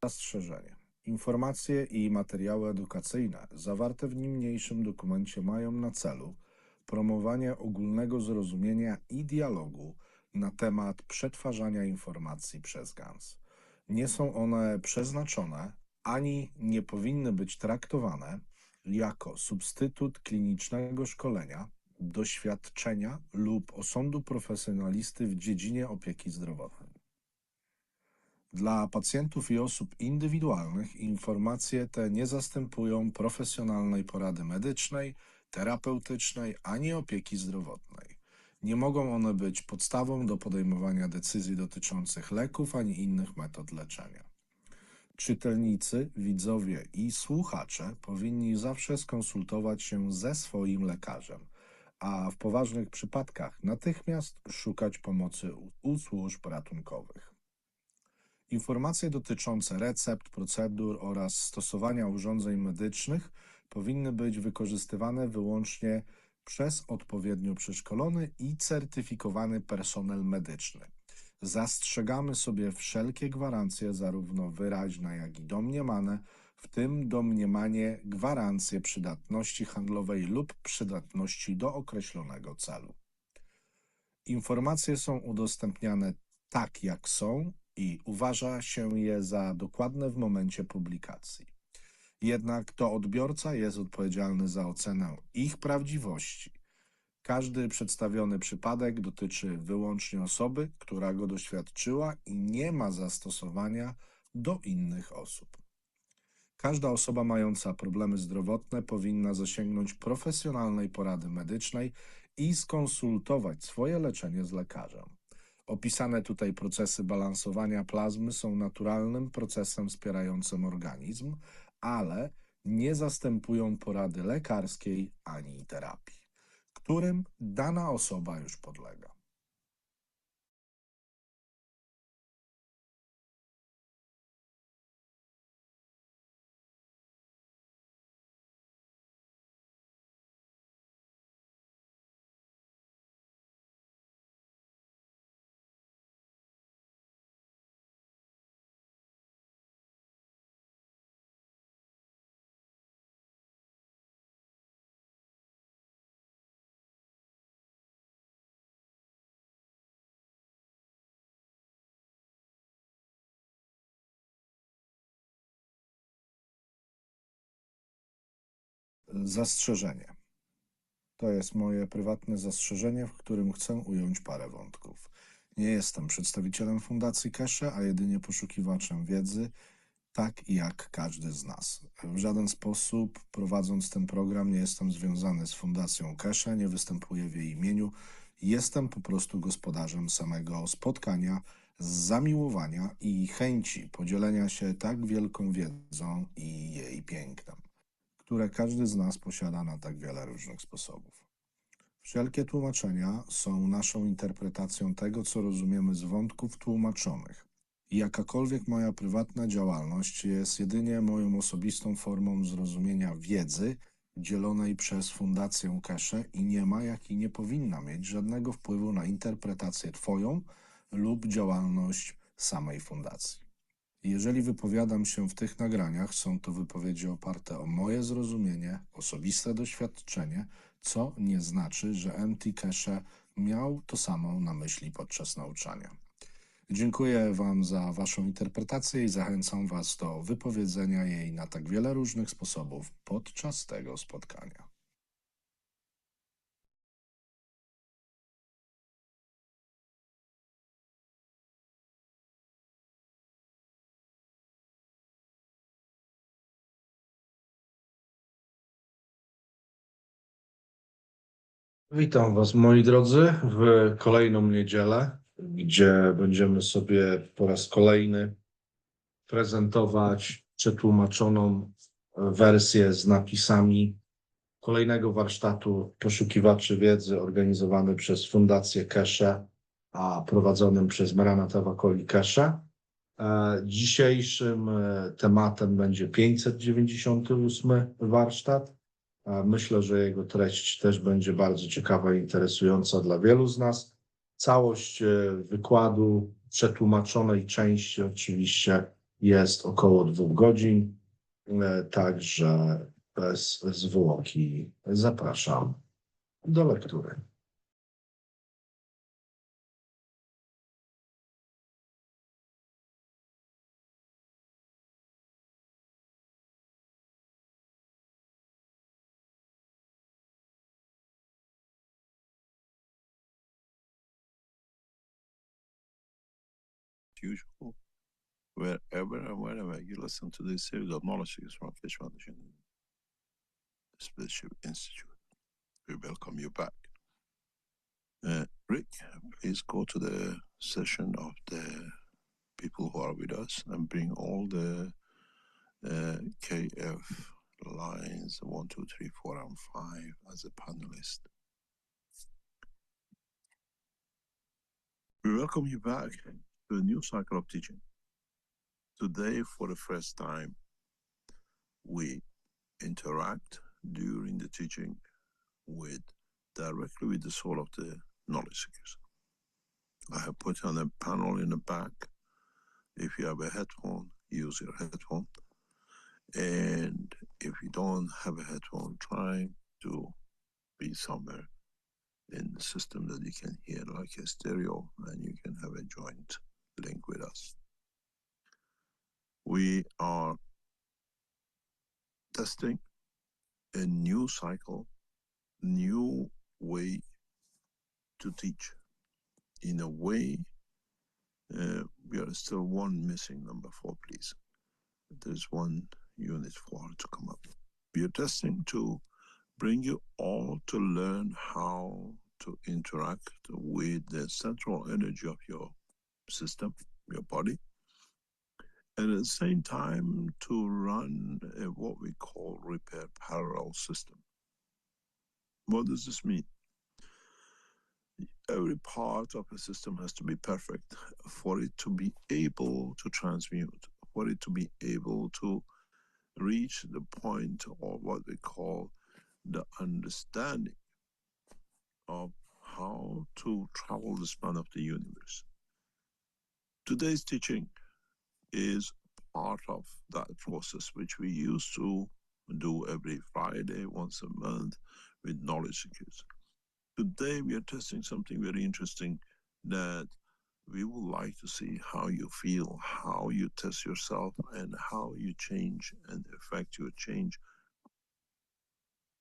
Zastrzeżenie. Informacje i materiały edukacyjne zawarte w niniejszym dokumencie mają na celu promowanie ogólnego zrozumienia i dialogu na temat przetwarzania informacji przez GANS. Nie są one przeznaczone ani nie powinny być traktowane jako substytut klinicznego szkolenia, doświadczenia lub osądu profesjonalisty w dziedzinie opieki zdrowotnej. Dla pacjentów i osób indywidualnych informacje te nie zastępują profesjonalnej porady medycznej, terapeutycznej ani opieki zdrowotnej. Nie mogą one być podstawą do podejmowania decyzji dotyczących leków ani innych metod leczenia. Czytelnicy, widzowie i słuchacze powinni zawsze skonsultować się ze swoim lekarzem, a w poważnych przypadkach natychmiast szukać pomocy u służb ratunkowych. Informacje dotyczące recept, procedur oraz stosowania urządzeń medycznych powinny być wykorzystywane wyłącznie przez odpowiednio przeszkolony i certyfikowany personel medyczny. Zastrzegamy sobie wszelkie gwarancje, zarówno wyraźne, jak i domniemane, w tym domniemanie gwarancje przydatności handlowej lub przydatności do określonego celu. Informacje są udostępniane tak, jak są i uważa się je za dokładne w momencie publikacji. Jednak to odbiorca jest odpowiedzialny za ocenę ich prawdziwości. Każdy przedstawiony przypadek dotyczy wyłącznie osoby, która go doświadczyła i nie ma zastosowania do innych osób. Każda osoba mająca problemy zdrowotne powinna zasięgnąć profesjonalnej porady medycznej i skonsultować swoje leczenie z lekarzem. Opisane tutaj procesy balansowania plazmy są naturalnym procesem wspierającym organizm, ale nie zastępują porady lekarskiej ani terapii, którym dana osoba już podlega. Zastrzeżenie. To jest moje prywatne zastrzeżenie, w którym chcę ująć parę wątków. Nie jestem przedstawicielem Fundacji Kesze, a jedynie poszukiwaczem wiedzy, tak jak każdy z nas. W żaden sposób, prowadząc ten program, nie jestem związany z Fundacją Kesze, nie występuję w jej imieniu. Jestem po prostu gospodarzem samego spotkania, z zamiłowania i chęci podzielenia się tak wielką wiedzą i jej pięknem, które każdy z nas posiada na tak wiele różnych sposobów. Wszelkie tłumaczenia są naszą interpretacją tego, co rozumiemy z wątków tłumaczonych. Jakakolwiek moja prywatna działalność jest jedynie moją osobistą formą zrozumienia wiedzy dzielonej przez Fundację Kesze i nie ma, jak i nie powinna mieć żadnego wpływu na interpretację Twoją lub działalność samej fundacji. Jeżeli wypowiadam się w tych nagraniach, są to wypowiedzi oparte o moje zrozumienie, osobiste doświadczenie, co nie znaczy, że MT Kesze miał to samo na myśli podczas nauczania. Dziękuję Wam za Waszą interpretację i zachęcam Was do wypowiedzenia jej na tak wiele różnych sposobów podczas tego spotkania. Witam Was, moi drodzy, w kolejną niedzielę, gdzie będziemy sobie po raz kolejny prezentować przetłumaczoną wersję z napisami kolejnego warsztatu Poszukiwaczy Wiedzy organizowany przez Fundację Kesze, a prowadzonym przez Maranatha Kesze. Dzisiejszym tematem będzie 598 warsztat. Myślę, że jego treść też będzie bardzo ciekawa i interesująca dla wielu z nas. Całość wykładu, przetłumaczonej części oczywiście jest około 2 godzin, także bez zwłoki zapraszam do lektury. Usual, wherever and whenever you listen to this series of knowledge from Plazma-ciało-zrozumienie Spaceship Institute, we welcome you back. Rick, please go to the session of the people who are with us and bring all the KF lines 1, 2, 3, 4, and 5 as a panelist. We welcome you back to a new cycle of teaching. Today, for the first time, we interact during the teaching directly with the soul of the knowledge seekers. I have put on a panel in the back. If you have a headphone, use your headphone. And if you don't have a headphone, try to be somewhere in the system that you can hear like a stereo and you can have a joint link with us. We are testing a new cycle, new way to teach. In a way, we are still one missing, number 4, please. There's one unit 4 to come up. We are testing to bring you all to learn how to interact with the central energy of your system, your body, and at the same time to run what we call repair parallel system. What does this mean? Every part of a system has to be perfect for it to be able to transmute, for it to be able to reach the point of what we call the understanding of how to travel the span of the universe. Today's teaching is part of that process, which we used to do every Friday, once a month, with knowledge seekers. Today we are testing something very interesting that we would like to see how you feel, how you test yourself, and how you change and affect your change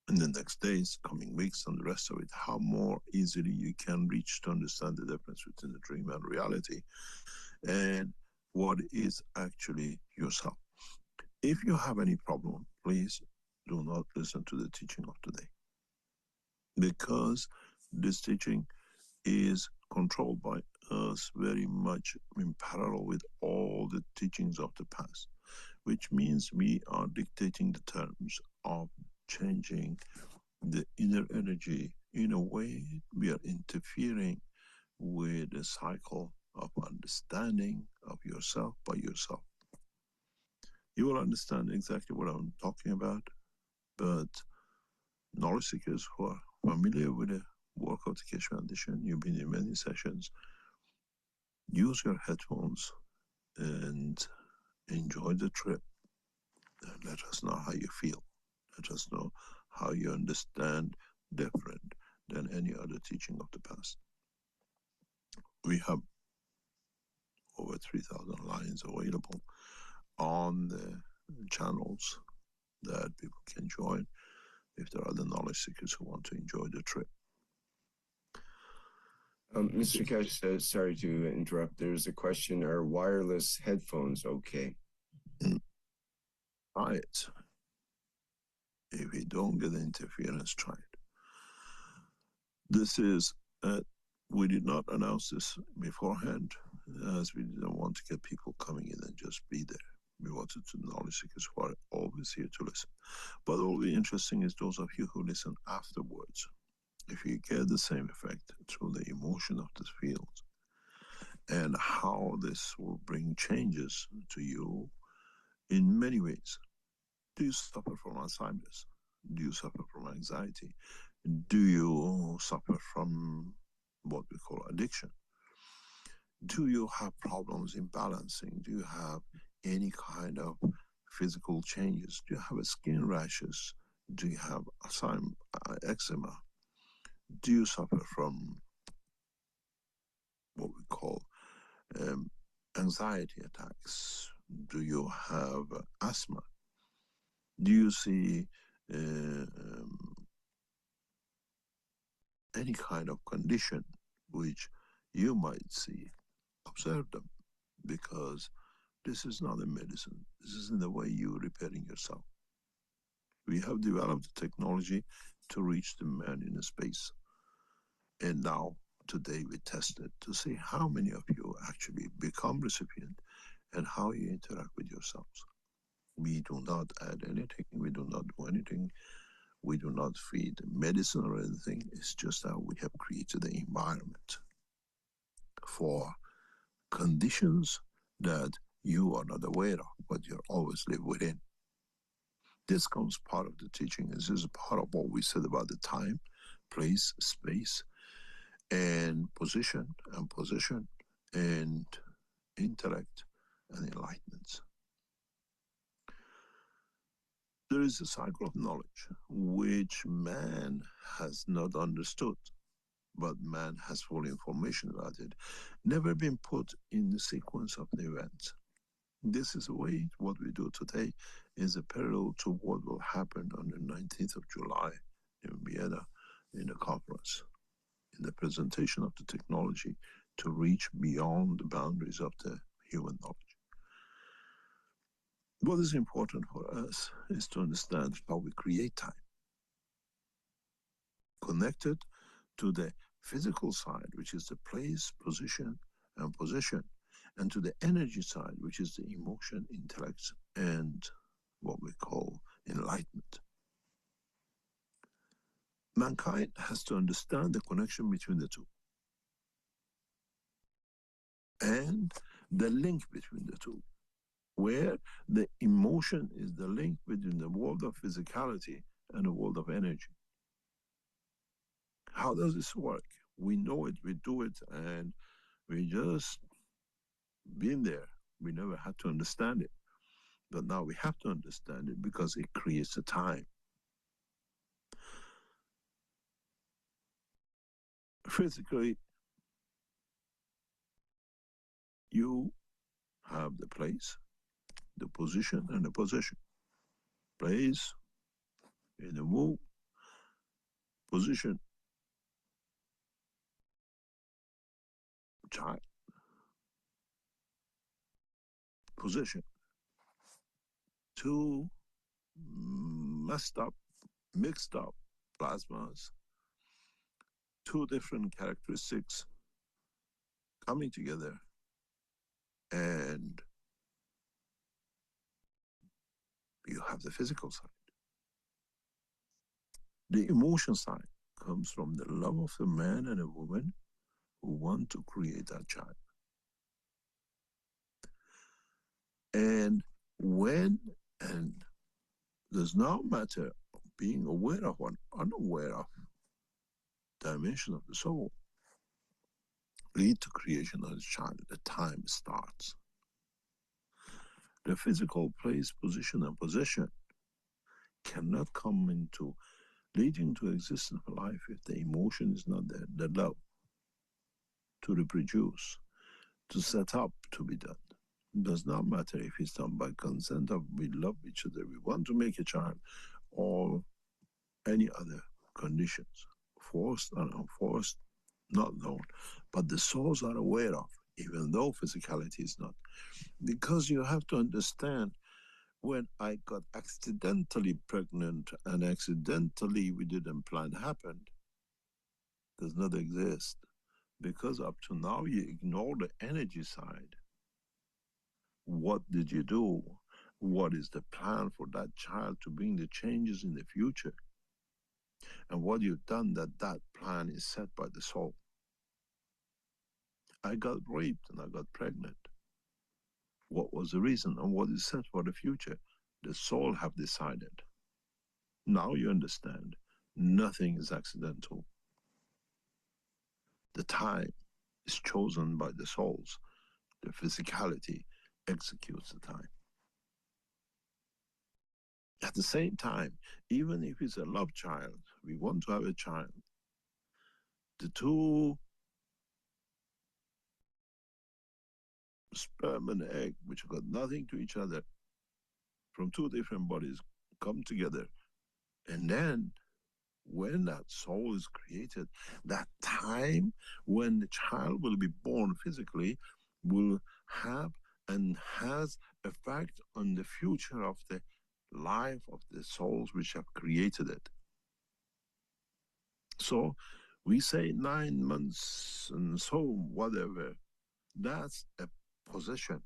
in the next days, coming weeks, and the rest of it, how more easily you can reach to understand the difference between the dream and reality, and what is actually yourself. If you have any problem, please do not listen to the teaching of today, because this teaching is controlled by us very much in parallel with all the teachings of the past, which means we are dictating the terms of changing the inner energy. In a way, we are interfering with the cycle of understanding of yourself by yourself. You will understand exactly what I'm talking about, but knowledge seekers who are familiar with the work of the Keshe Foundation, you've been in many sessions, use your headphones and enjoy the trip. And let us know how you feel. Let us know how you understand different than any other teaching of the past. We have over 3,000 lines available on the channels that people can join if there are other knowledge seekers who want to enjoy the trip. Mr. Keshe says, sorry to interrupt, there's a question, are wireless headphones okay? Try it. If you don't get interference, try it. This is, we did not announce this beforehand, as we didn't want to get people coming in and just be there. We wanted to knowledge seekers who are always here to listen. But what will be interesting is those of you who listen afterwards. If you get the same effect through the emotion of the field and how this will bring changes to you in many ways. Do you suffer from Alzheimer's? Do you suffer from anxiety? Do you suffer from what we call addiction? Do you have problems in balancing? Do you have any kind of physical changes? Do you have skin rashes? Do you have eczema? Do you suffer from what we call anxiety attacks? Do you have asthma? Do you see any kind of condition which you might see? Observe them, because this is not a medicine. This is in the way you're repairing yourself. We have developed the technology to reach the man in space. And now, today, we test it to see how many of you actually become recipient and how you interact with yourselves. We do not add anything. We do not do anything. We do not feed medicine or anything. It's just that we have created the environment for conditions that you are not aware of, but you always live within. This comes part of the teaching. This is part of what we said about the time, place, space, and position, and intellect, and enlightenment. There is a cycle of knowledge which man has not understood, but man has full information about it, never been put in the sequence of the events. This is the way what we do today is a parallel to what will happen on the 19th of July in Vienna in the conference, in the presentation of the technology to reach beyond the boundaries of the human knowledge. What is important for us is to understand how we create time, connected to the physical side, which is the place, position, and possession, and to the energy side, which is the emotion, intellect, and what we call enlightenment. Mankind has to understand the connection between the two and the link between the two, where the emotion is the link between the world of physicality and the world of energy. How does this work? We know it, we do it, and we just been there. We never had to understand it. But now we have to understand it because it creates a time. Physically, you have the place, the position, and the possession. Place in the womb, position, child, possession. Two mixed up plasmas, two different characteristics coming together, and you have the physical side. The emotion side comes from the love of a man and a woman who want to create that child. And when, and does not matter being aware of or unaware of dimension of the soul, lead to creation of the child. The time starts. The physical place, position, and possession cannot come into leading to existence of life if the emotion is not there, the love to reproduce, to set up, to be done. It does not matter if it's done by consent of we love each other, we want to make a child, or any other conditions, forced and unforced, not known, but the souls are aware of, even though physicality is not. Because you have to understand, when I got accidentally pregnant and accidentally we didn't plan happened, does not exist. Because up to now you ignore the energy side. What did you do? What is the plan for that child to bring the changes in the future? And what you've done, that plan is set by the soul. I got raped and I got pregnant. What was the reason and what is set for the future? The soul have decided. Now you understand, nothing is accidental. The time is chosen by the souls, the physicality, executes the time. At the same time, even if it's a love child, we want to have a child, the two sperm and egg, which have got nothing to each other, from two different bodies, come together. And then when that soul is created, that time when the child will be born physically will have and has effect on the future of the life of the souls which have created it. So we say 9 months and so whatever, that's a possession.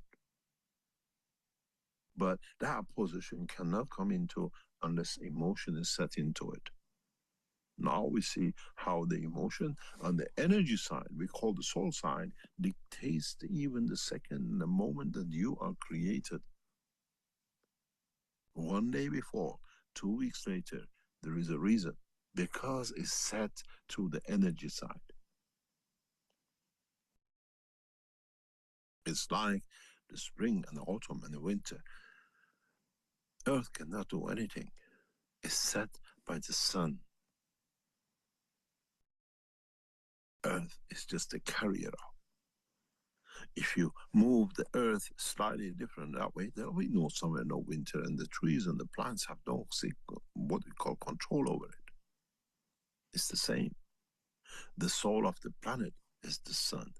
But that possession cannot come into unless emotion is set into it. Now we see how the emotion on the energy side, we call the soul side, dictates even the second, the moment that you are created. 1 day before, 2 weeks later, there is a reason, because it's set to the energy side. It's like the spring and the autumn and the winter. Earth cannot do anything. It's set by the sun. Earth is just a carrier. If you move the earth slightly different that way, there will be no summer, no winter, and the trees and the plants have no what we call control over it. It's the same. The soul of the planet is the sun,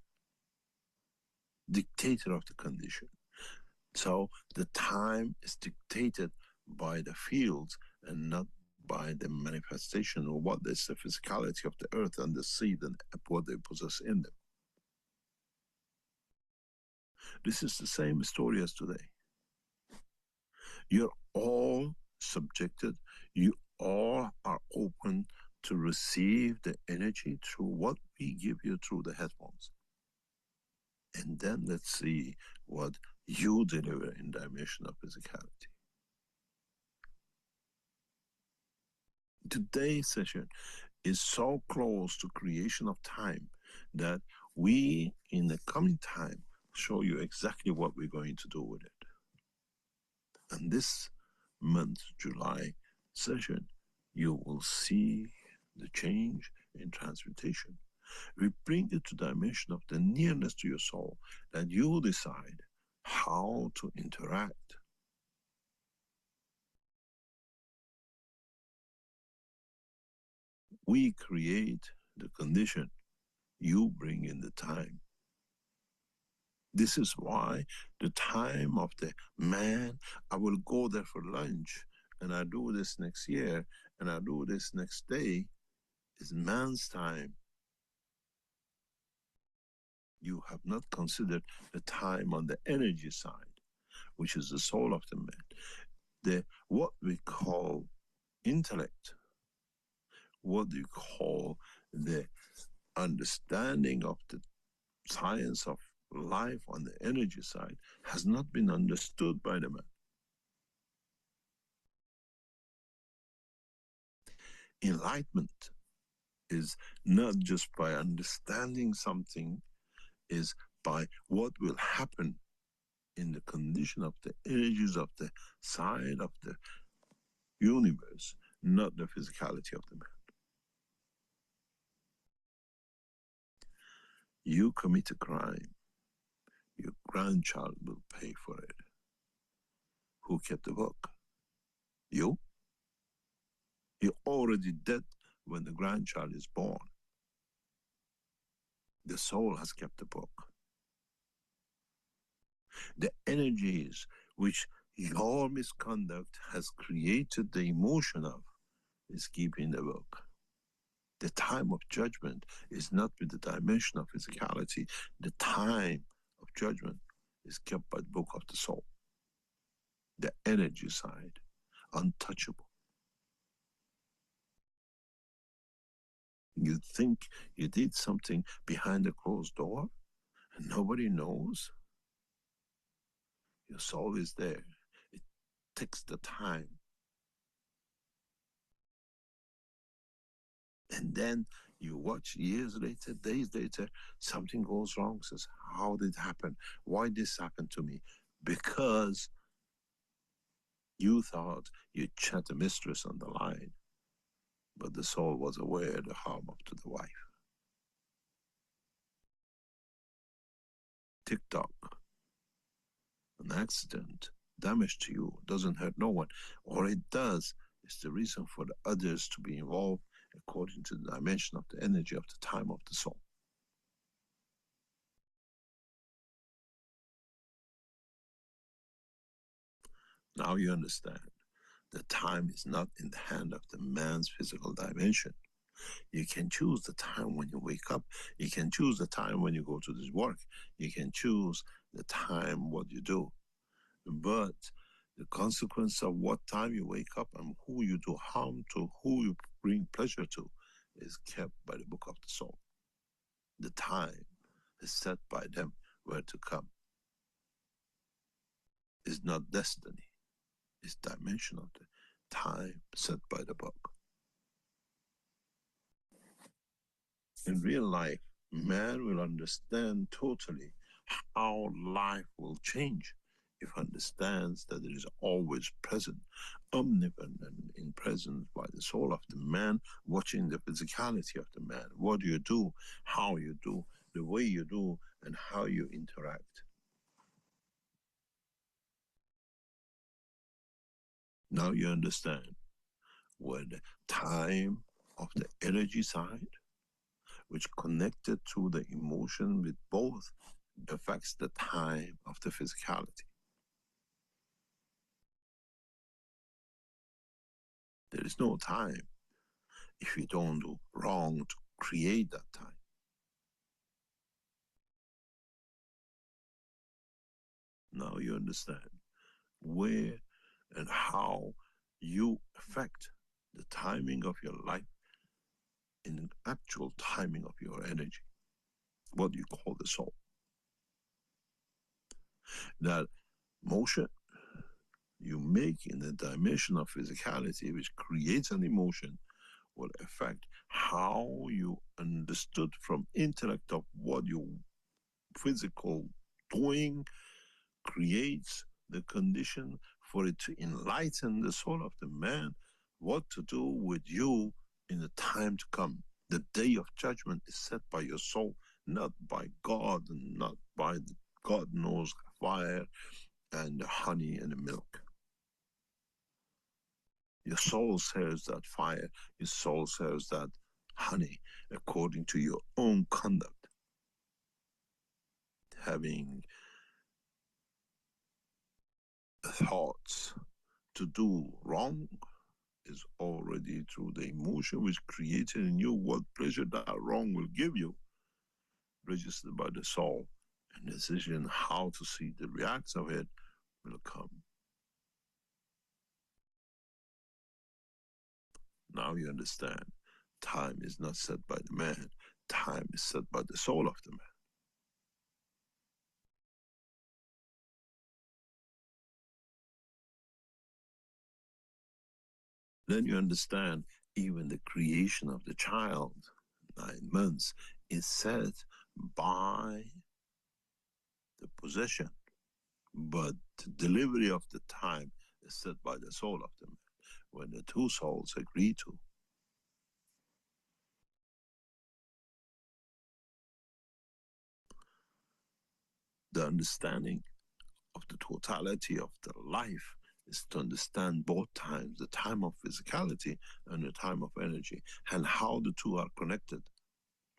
dictator of the condition. So the time is dictated by the fields and not by the manifestation of what is the physicality of the earth and the seed and what they possess in them. This is the same story as today. You're all subjected, you all are open to receive the energy through what we give you through the headphones. And then let's see what you deliver in dimension of physicality. Today's session is so close to creation of time that we, in the coming time, show you exactly what we're going to do with it. And this month, July session, you will see the change in transmutation. We bring it to the dimension of the nearness to your soul, that you decide how to interact. We create the condition, you bring in the time. This is why the time of the man, I will go there for lunch, and I do this next year, and I do this next day, is man's time. You have not considered the time on the energy side, which is the soul of the man. What we call intellect, what you call the understanding of the science of life on the energy side, has not been understood by the man. Enlightenment is not just by understanding something, is by what will happen in the condition of the energies of the side of the universe, not the physicality of the man. You commit a crime, your grandchild will pay for it. Who kept the book? You? You're already dead when the grandchild is born. The soul has kept the book. The energies which your misconduct has created the emotion of is keeping the book. The time of judgment is not with the dimension of physicality. The time of judgment is kept by the book of the soul. The energy side, untouchable. You think you did something behind a closed door and nobody knows? Your soul is there. It takes the time. And then you watch years later, days later, something goes wrong, says, how did it happen? Why this happened to me? because you thought you chat a mistress on the line, but the soul was aware of the harm up to the wife. TikTok, an accident, damage to you, doesn't hurt no one, or it does. It's the reason for the others to be involved according to the dimension of the energy of the time of the soul. Now you understand. The time is not in the hand of the man's physical dimension. You can choose the time when you wake up. You can choose the time when you go to this work. You can choose the time what you do. But the consequence of what time you wake up and who you do harm to, who you bring pleasure to, is kept by the book of the soul. The time is set by them where to come. It's not destiny. It's dimensional. The time set by the book. In real life, man will understand totally how life will change if he understands that it is always present, omnipotent in presence by the soul of the man, watching the physicality of the man. What do you do, how you do, the way you do, and how you interact. Now you understand where the time of the energy side, which connected to the emotion with both, affects the time of the physicality. There is no time if you don't do wrong to create that time. Now you understand where and how you affect the timing of your life in the actual timing of your energy, what you call the soul. That motion you make in the dimension of physicality, which creates an emotion, will affect how you understood from intellect of what your physical doing creates the condition for it to enlighten the soul of the man what to do with you in the time to come. The day of judgment is set by your soul, not by God, and not by the God knows fire and the honey and the milk. Your soul serves that fire, your soul serves that honey according to your own conduct. Having thoughts to do wrong is already through the emotion which created in you what pleasure that wrong will give you, registered by the soul, and decision how to see the reacts of it will come. Now you understand, time is not set by the man, time is set by the soul of the man. Then you understand even the creation of the child, 9 months, is set by the possession, but the delivery of the time is set by the soul of the man, when the two souls agree to. The understanding of the totality of the life is to understand both times, the time of physicality and the time of energy, and how the two are connected.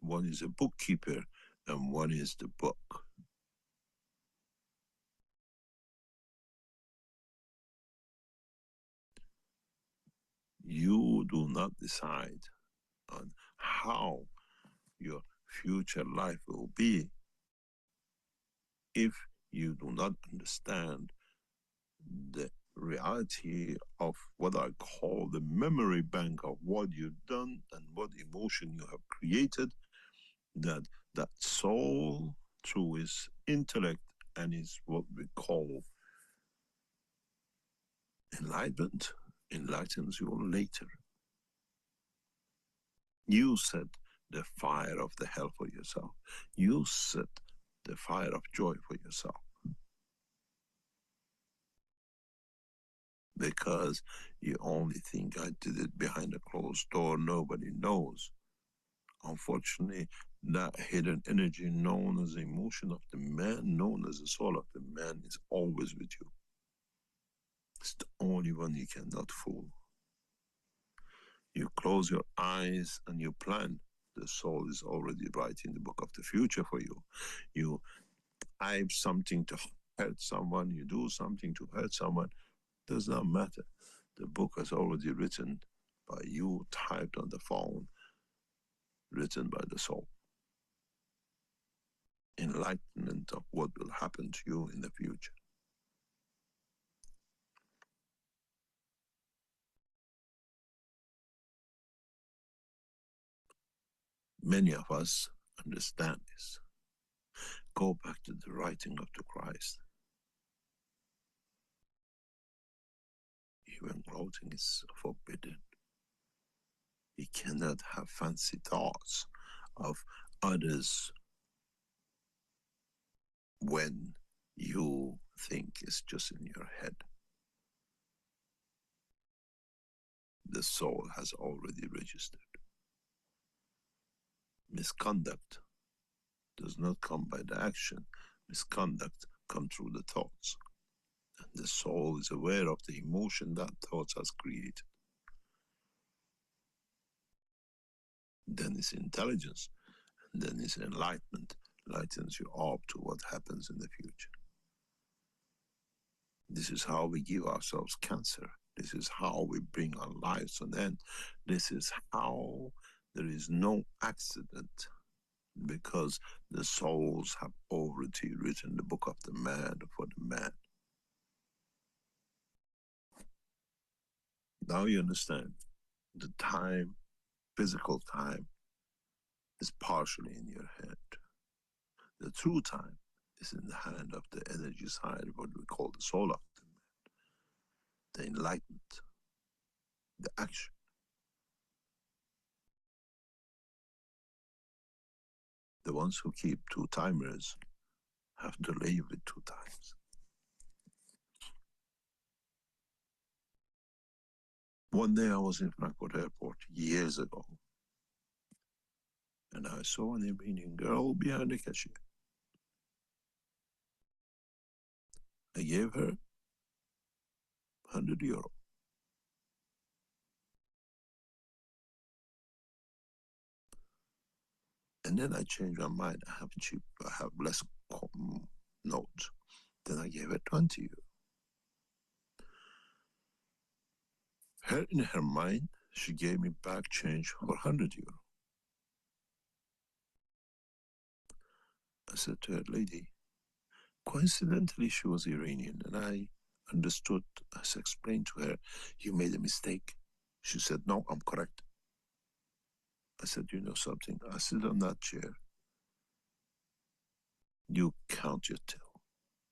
One is a bookkeeper and one is the book. You do not decide on how your future life will be if you do not understand the reality of what I call the memory bank of what you've done and what emotion you have created, that soul through his intellect and his what we call enlightenment enlightens you later. You set the fire of the hell for yourself. You set the fire of joy for yourself. because you only think I did it behind a closed door, nobody knows. Unfortunately, that hidden energy known as the emotion of the man, known as the soul of the man, is always with you. It's the only one you cannot fool. You close your eyes and you plan. The soul is already writing the book of the future for you. You type something to hurt someone, you do something to hurt someone, does not matter. The book has already written by you, typed on the phone, written by the soul. Enlightenment of what will happen to you in the future. Many of us understand this. Go back to the writing of the Christ. Even clothing is forbidden. You cannot have fancy thoughts of others when you think it's just in your head. The soul has already registered. Misconduct does not come by the action. Misconduct comes through the thoughts. And the soul is aware of the emotion that thoughts has created. Then it's intelligence, and then it's enlightenment. Lightens you up to what happens in the future. This is how we give ourselves cancer. This is how we bring our lives to an end. This is how there is no accident, because the souls have already written the book of the man for the man. Now you understand. The time, physical time, is partially in your head. The true time is in the hand of the energy side, what we call the soul of the man. The enlightenment, the action. The ones who keep two timers have to live with two times. One day I was in Frankfurt Airport years ago, and I saw an Iranian girl behind the cashier. I gave her €100. And then I changed my mind. I have less notes. Then I gave her €20. Her, in her mind, she gave me back change for €100. I said to her, lady, coincidentally she was Iranian, and I understood, as I explained to her, you made a mistake. She said, no, I'm correct. I said, you know something, I sit on that chair, you count your till,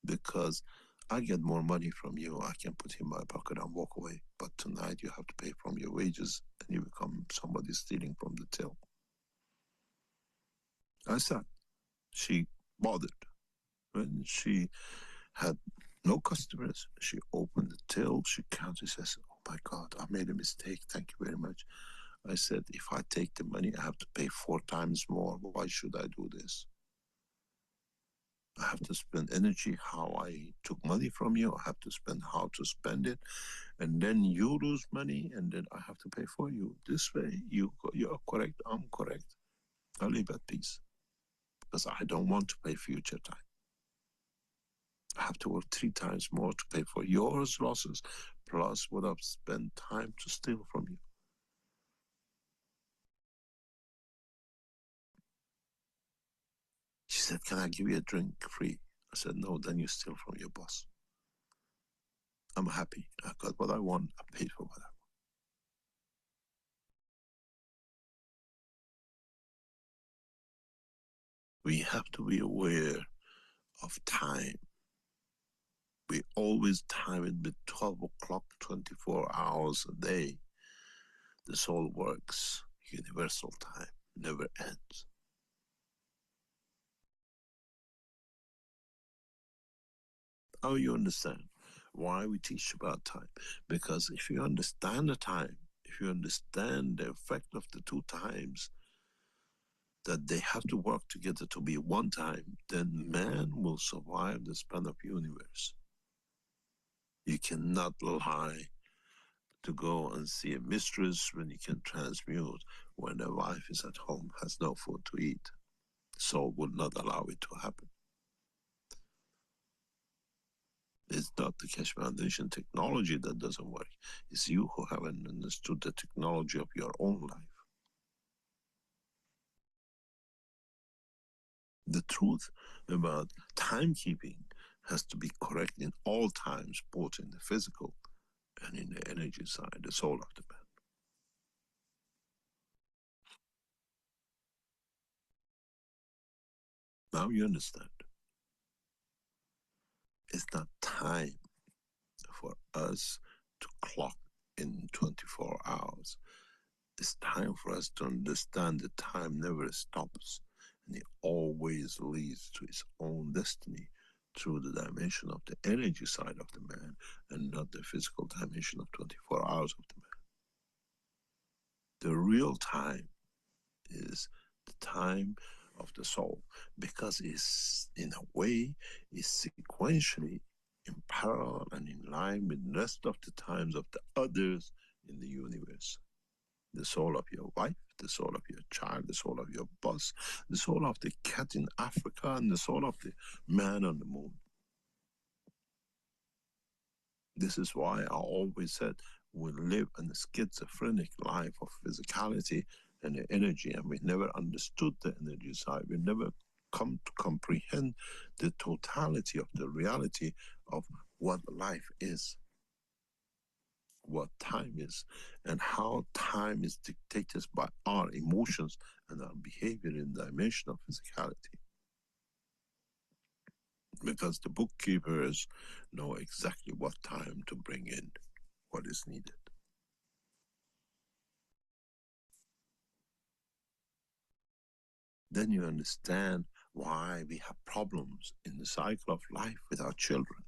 because I get more money from you, I can put in my pocket and walk away, but tonight you have to pay from your wages, and you become somebody stealing from the till. I said, she bothered. When she had no customers, she opened the till, she counted, says, oh my God, I made a mistake, thank you very much. I said, if I take the money, I have to pay 4 times more. Why should I do this? I have to spend energy how I took money from you. I have to spend how to spend it. And then you lose money, and then I have to pay for you. This way, you are correct, I'm correct. I live at peace, because I don't want to pay future time. I have to work 3 times more to pay for your losses, plus what I've spent time to steal from you. She said, can I give you a drink free? I said, no, then you steal from your boss. I'm happy. I got what I want. I paid for what I want. We have to be aware of time. We always time it with 12 o'clock, 24 hours a day. The soul works. Universal time never ends. Now you understand Why we teach about time? Because if you understand the time, if you understand the effect of the two times, that they have to work together to be one time, then man will survive the span of universe. You cannot lie to go and see a mistress when you can transmute when the wife is at home, has no food to eat. Soul would not allow it to happen. It's not the Keshe Foundation technology that doesn't work. It's you who haven't understood the technology of your own life. The truth about timekeeping has to be correct in all times, both in the physical and in the energy side, the soul of the man. Now you understand. It's not time for us to clock in 24 hours. It's time for us to understand that time never stops, and it always leads to its own destiny through the dimension of the energy side of the man and not the physical dimension of 24 hours of the man. The real time is the time of the soul, because it's, in a way, is sequentially in parallel and in line with the rest of the times of the others in the universe. The soul of your wife, the soul of your child, the soul of your boss, the soul of the cat in Africa, and the soul of the man on the moon. This is why I always said we live in a schizophrenic life of physicality and the energy, and we never understood the energy side. We never come to comprehend the totality of the reality of what life is, what time is, and how time is dictated by our emotions and our behavior in the dimension of physicality. Because the bookkeepers know exactly what time to bring in what is needed. Then you understand why we have problems in the cycle of life with our children.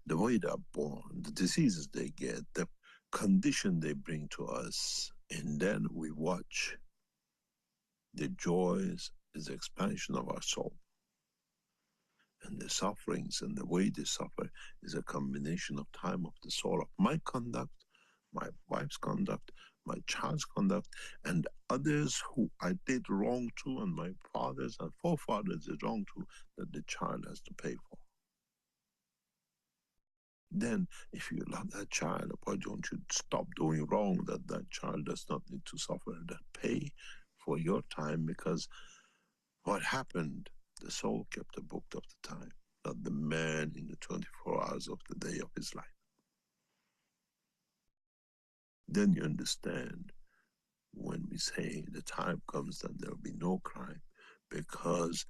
The way they are born, the diseases they get, the condition they bring to us, and then we watch the joys is the expansion of our soul. And the sufferings and the way they suffer is a combination of time of the soul of my conduct, my wife's conduct, my child's conduct, and others who I did wrong to, and my fathers and forefathers did wrong to, that the child has to pay for. Then, if you love that child, why don't you stop doing wrong, that that child does not need to suffer, that pay for your time, because what happened, the soul kept the book of the time, not the man in the 24 hours of the day of his life. Then you understand when we say the time comes that there will be no crime, because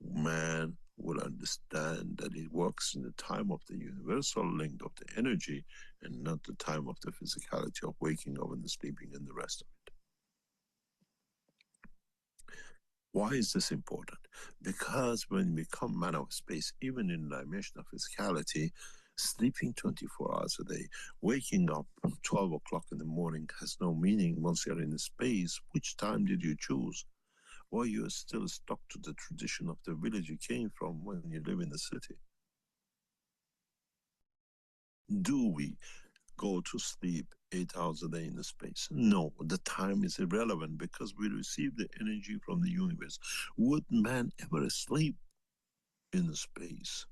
man will understand that it works in the time of the universal link of the energy and not the time of the physicality of waking up and sleeping and the rest of it. Why is this important? Because when we come man of space, even in the dimension of physicality, sleeping 24 hours a day, waking up 12 o'clock in the morning has no meaning once you're in space. Which time did you choose? Or you're still stuck to the tradition of the village you came from when you live in the city. Do we go to sleep 8 hours a day in the space? No, the time is irrelevant because we receive the energy from the universe. Would man ever sleep in the space?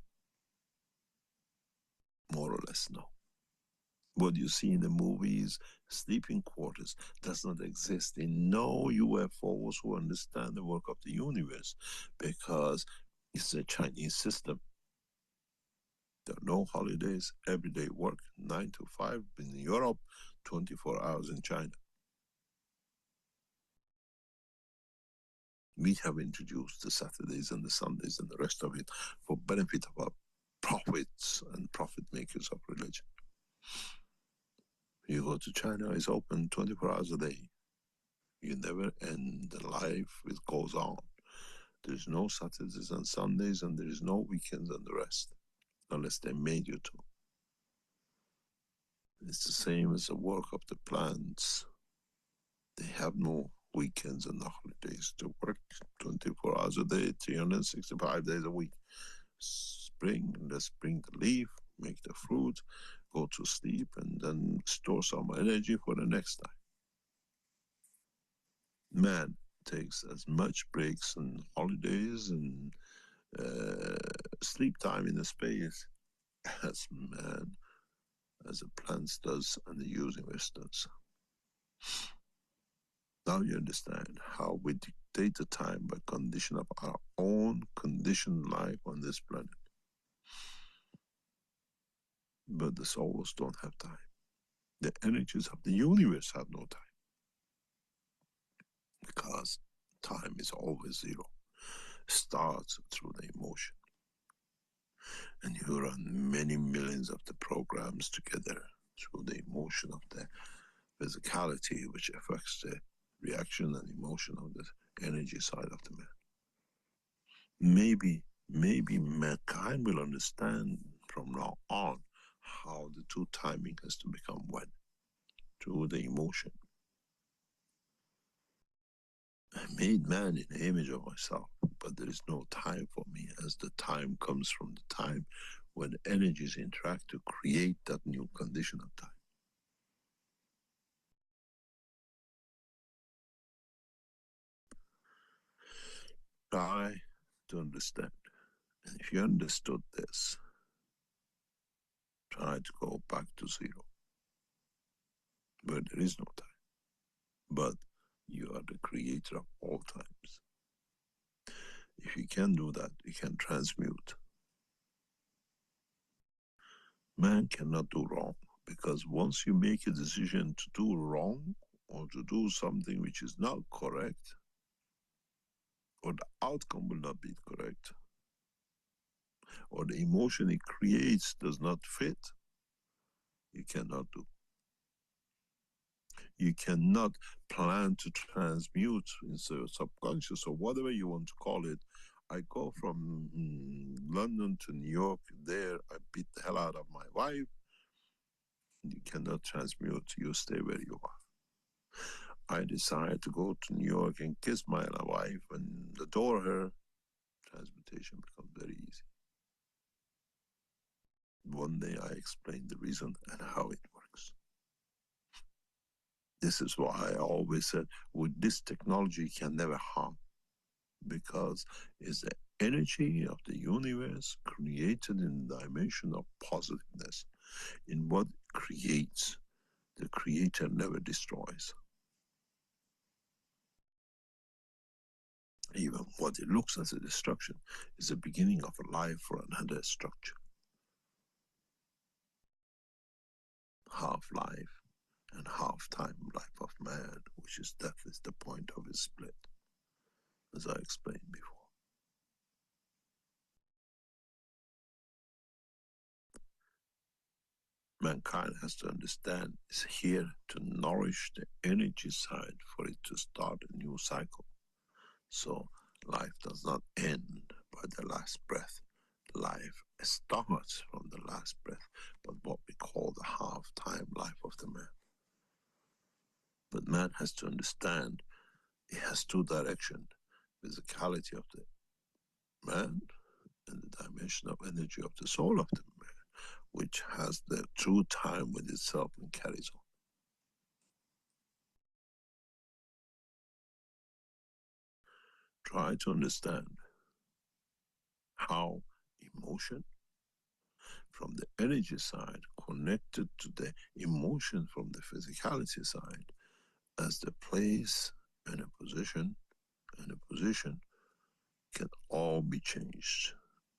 More or less, no. What you see in the movies, sleeping quarters, does not exist in no UFOs who understand the work of the universe, because it's a Chinese system. There are no holidays, everyday work, 9 to 5 in Europe, 24 hours in China. We have introduced the Saturdays and the Sundays and the rest of it for benefit of our prophets and profit makers of religion. You go to China, it's open 24 hours a day. You never end the life, it goes on. There's no Saturdays and Sundays, and there is no weekends and the rest, unless they made you to. It's the same as the work of the plants. They have no weekends and no holidays. They work 24 hours a day, 365 days a week. Spring, let's bring the leaf, make the fruit, go to sleep, and then store some energy for the next time. Man takes as much breaks and holidays and sleep time in the space as man, as the plants does and the universe does. Now you understand how we dictate the time by condition of our own conditioned life on this planet. But the souls don't have time. The energies of the universe have no time. Because time is always zero. Starts through the emotion. And you run many millions of the programs together through the emotion of the physicality, which affects the reaction and emotion of the energy side of the man. Maybe mankind will understand from now on how the two timing has to become one through the emotion. I made man in the image of myself, but there is no time for me, as the time comes from the time when energies interact to create that new condition of time. Try to understand. And if you understood this, try to go back to zero. But there is no time. But you are the creator of all times. If you can do that, you can transmute. Man cannot do wrong, because once you make a decision to do wrong or to do something which is not correct, or the outcome will not be correct, or the emotion it creates does not fit, you cannot do. You cannot plan to transmute in subconscious or whatever you want to call it. I go from London to New York, there I beat the hell out of my wife. You cannot transmute, you stay where you are. I decide to go to New York and kiss my wife and adore her. Transmutation becomes very easy. One day I explain the reason and how it works. This is why I always said, with this technology can never harm, because it's the energy of the universe created in the dimension of positiveness. In what creates, the creator never destroys. Even what it looks as a destruction is the beginning of a life for another structure. Half life and half time life of man, which is death, is the point of his split, as I explained before. Mankind has to understand is here to nourish the energy side for it to start a new cycle. So life does not end by the last breath. Life starts from the last breath, but what we call the half-time life of the man. But man has to understand it has two directions: physicality of the man and the dimension of energy of the soul of the man, which has the true time with itself and carries on. Try to understand how emotion from the energy side connected to the emotion from the physicality side as the place and a position can all be changed.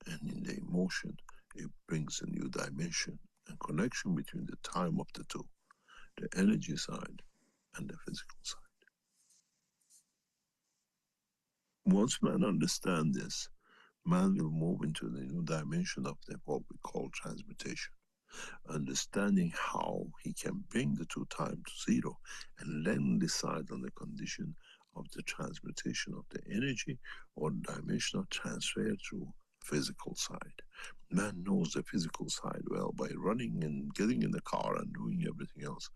And in the emotion, it brings a new dimension and connection between the time of the two, the energy side and the physical side. Once man understands this, man will move into the new dimension of what we call transmutation, understanding how he can bring the two time to zero and then decide on the condition of the transmutation of the energy or dimensional transfer through physical side. Man knows the physical side well by running and getting in the car and doing everything else.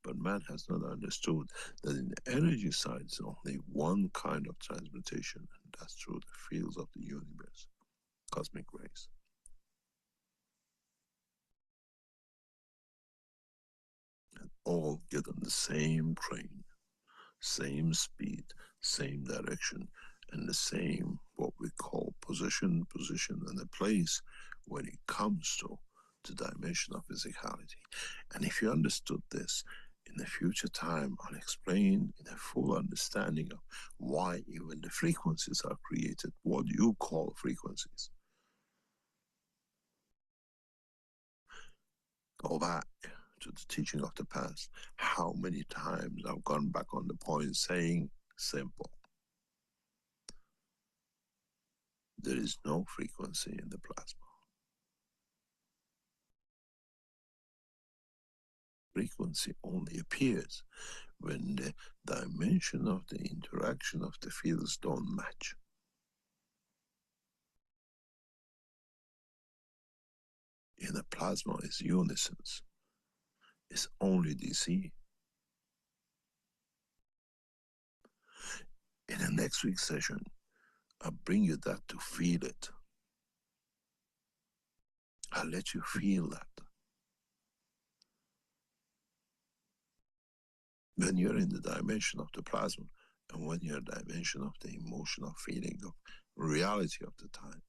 But man has not understood that in the energy side is only one kind of transmutation, and that's through the fields of the universe, cosmic rays. And all get on the same train, same speed, same direction, and the same what we call position, and a place when it comes to the dimension of physicality. And if you understood this, in the future time, I'll explain in a full understanding of why even the frequencies are created, what you call frequencies. Go back to the teaching of the past. How many times I've gone back on the point saying simple. There is no frequency in the plasma. Frequency only appears when the dimension of the interaction of the fields don't match. In the plasma is unisons. It's only DC. In the next week's session, I'll bring you that to feel it. I'll let you feel that. When you're in the dimension of the plasma, and when you're in the dimension of the emotional feeling of reality of the time,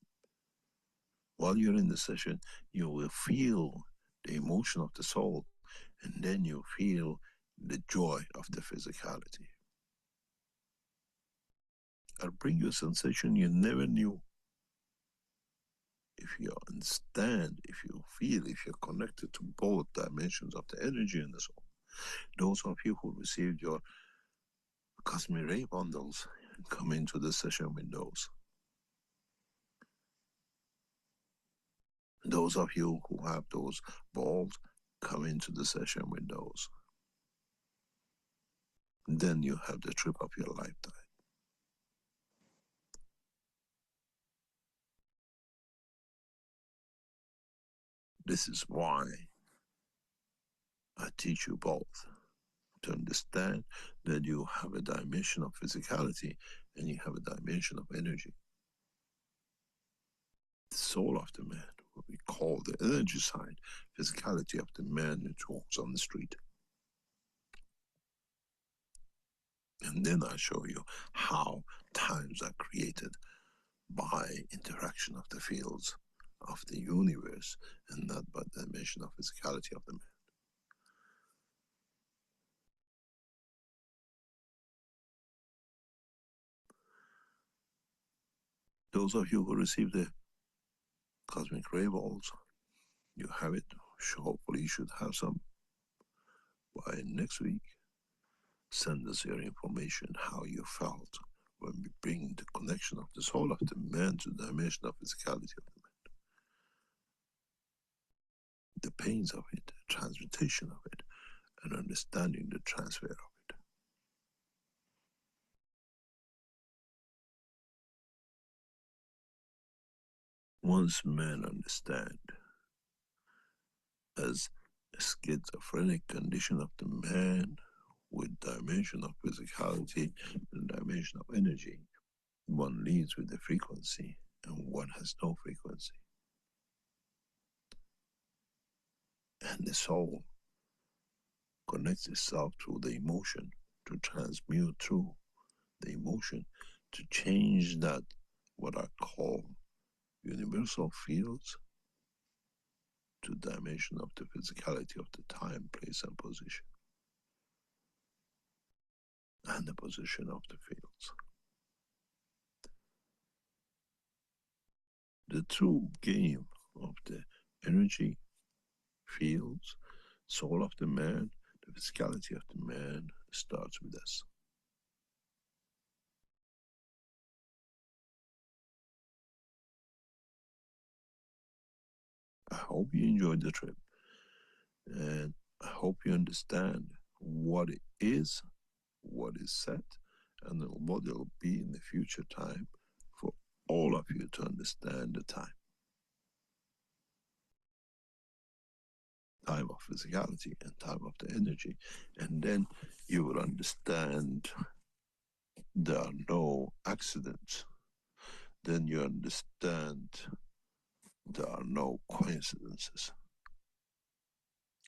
while you're in the session, you will feel the emotion of the soul, and then you feel the joy of the physicality. I'll bring you a sensation you never knew. If you understand, if you feel, if you're connected to both dimensions of the energy and the soul, those of you who received your cosmic ray bundles, come into the session with those. Those of you who have those balls, come into the session with those. Then you have the trip of your lifetime. This is why I teach you both, to understand that you have a dimension of physicality and you have a dimension of energy. The soul of the man, what we call the energy side, physicality of the man who walks on the street. And then I show you how times are created by interaction of the fields of the universe and not by the dimension of physicality of the man. Those of you who receive the cosmic ray balls, you have it. Hopefully you should have some by next week. Send us your information, how you felt when we bring the connection of the soul of the man to the dimension of physicality of the man. The pains of it, the transmutation of it, and understanding the transfer of it. Once men understand, as a schizophrenic condition of the man with dimension of physicality and dimension of energy, one leads with the frequency and one has no frequency. And the soul connects itself through the emotion to transmute through the emotion to change that, what I call universal fields, to dimension of the physicality of the time, place, and position, and the position of the fields. The true game of the energy, fields, soul of the man, the physicality of the man starts with us. I hope you enjoyed the trip, and I hope you understand what it is, what is set, and what it will be in the future time for all of you to understand the time of physicality and time of the energy. And then you will understand there are no accidents. Then you understand there are no coincidences.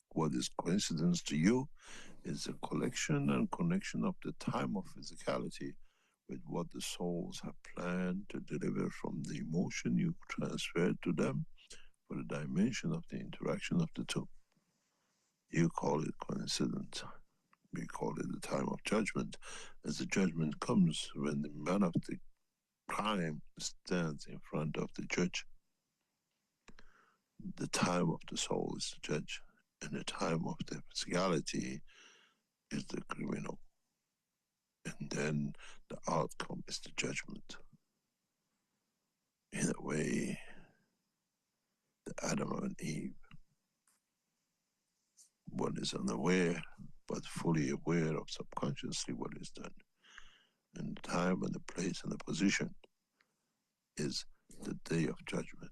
What is coincidence to you is a collection and connection of the time of physicality with what the souls have planned to deliver from the emotion you transferred to them for the dimension of the interaction of the two. You call it coincidence. We call it the time of judgment, as the judgment comes when the man of the crime stands in front of the judge. The time of the soul is the judge, and the time of the physicality is the criminal. And then the outcome is the judgment. In a way, the Adam and Eve, one is unaware, but fully aware of subconsciously what is done. And the time and the place and the position is the day of judgment.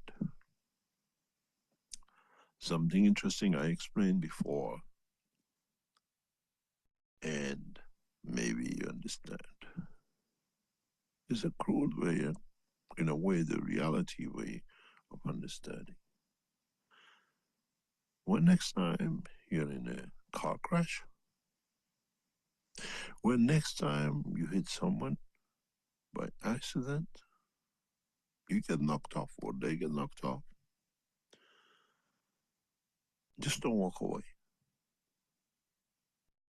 Something interesting I explained before, and maybe you understand. It's a crude way, in a way, the reality way of understanding. When next time you're in a car crash, when next time you hit someone by accident, you get knocked off or they get knocked off, just don't walk away.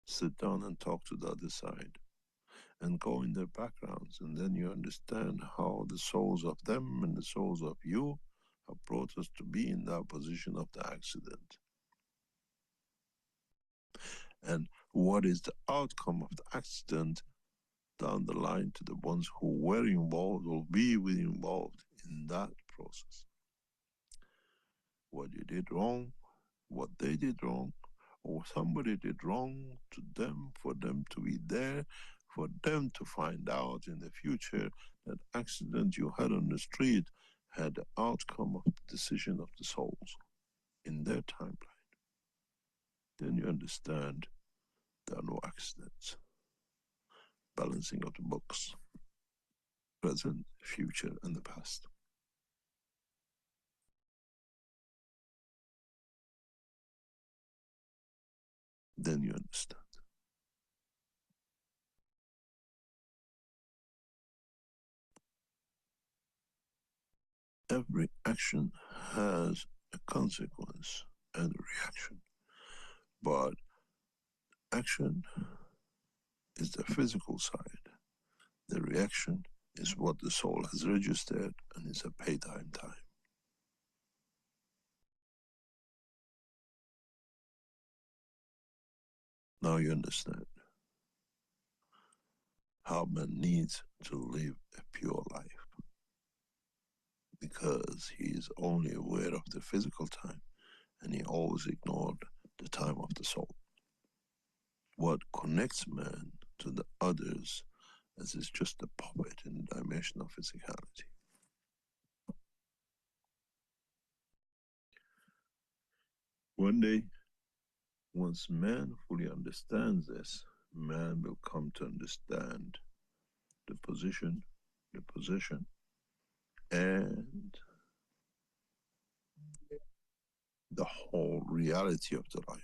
Sit down and talk to the other side and go in their backgrounds, and then you understand how the souls of them and the souls of you have brought us to be in that position of the accident. And what is the outcome of the accident down the line to the ones who were involved or be involved in that process. What you did wrong, what they did wrong, or somebody did wrong to them, for them to be there, for them to find out in the future that accident you had on the street had the outcome of the decision of the souls in their timeline. Then you understand there are no accidents. Balancing of the books, present, future, and the past. Then you understand. Every action has a consequence and a reaction, but action is the physical side. The reaction is what the soul has registered and is a paytime time. Now you understand how man needs to live a pure life, because he is only aware of the physical time and he always ignored the time of the soul. What connects man to the others as is just a puppet in the dimension of physicality. One day, once man fully understands this, man will come to understand the position, the possession, and the whole reality of the life.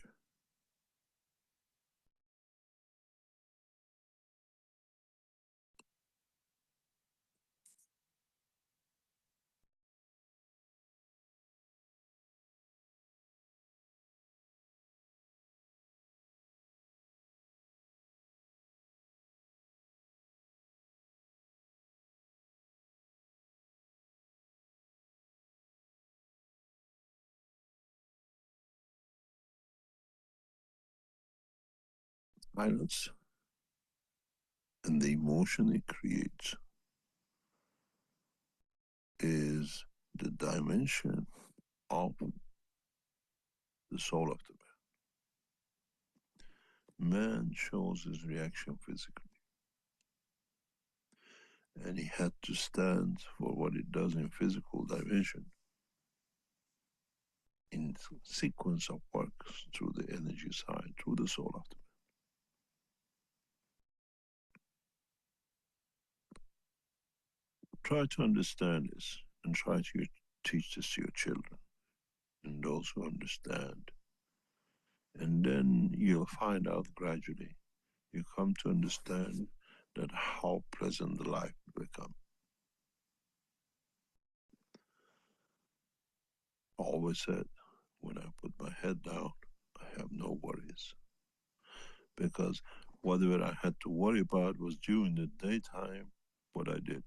Silence and the emotion it creates is the dimension of the soul of the man. Man shows his reaction physically. and he had to stand for what it does in physical dimension in sequence of works through the energy side, through the soul of the man. Try to understand this and try to teach this to your children and those who understand. And then you'll find out gradually, you come to understand that how pleasant the life will become. I always said, when I put my head down, I have no worries. Because whatever I had to worry about was during the daytime what I did.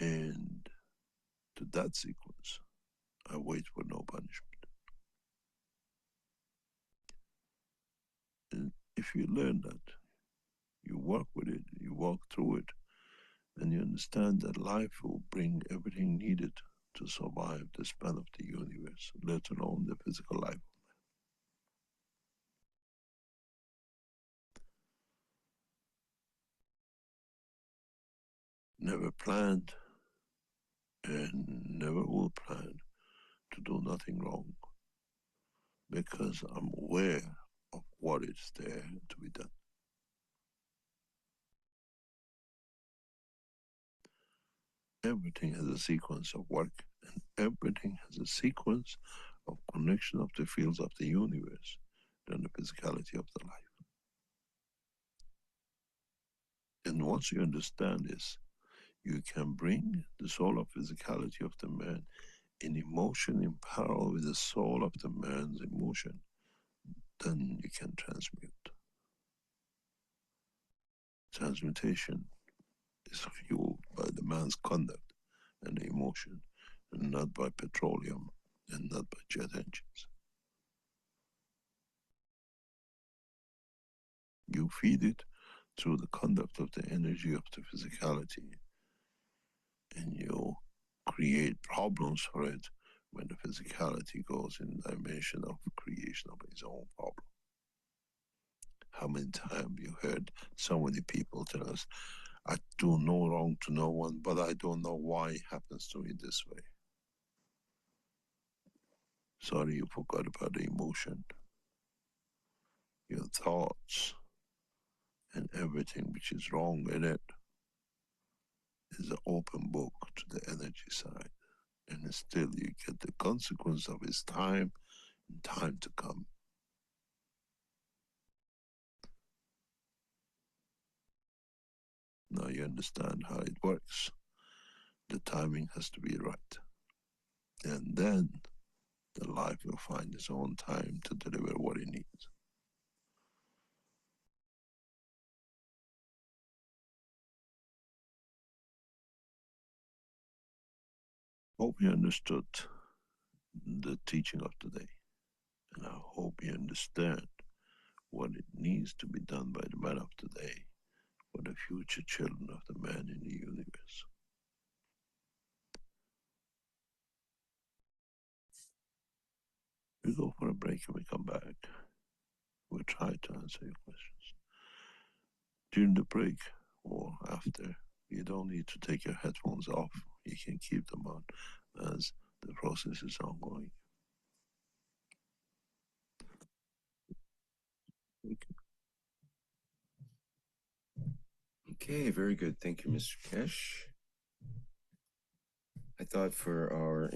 And to that sequence, I wait for no punishment. And if you learn that, you work with it, you walk through it, and you understand that life will bring everything needed to survive the span of the universe, let alone the physical life. Never planned and never will plan to do nothing wrong, because I'm aware of what is there to be done. Everything has a sequence of work, and everything has a sequence of connection of the fields of the universe and the physicality of the life. And once you understand this, you can bring the soul of physicality of the man in emotion in parallel with the soul of the man's emotion. Then you can transmute. Transmutation is fueled by the man's conduct and emotion, and not by petroleum and not by jet engines. You feed it through the conduct of the energy of the physicality, and you create problems for it when the physicality goes in the dimension of creation of its own problem. How many times you heard so many people tell us, I do no wrong to no one, but I don't know why it happens to me this way. Sorry, you forgot about the emotion. Your thoughts and everything which is wrong in it is an open book to the energy side. And still you get the consequence of its time and time to come. Now you understand how it works. The timing has to be right. And then the life will find its own time to deliver what it needs. Hope you understood the teaching of today. And I hope you understand what it needs to be done by the man of today for the future children of the man in the universe. We go for a break and we come back. We'll try to answer your questions. During the break or after, you don't need to take your headphones off. You can keep them on as the process is ongoing. Okay, very good. Thank you, Mr. Kesh. I thought for our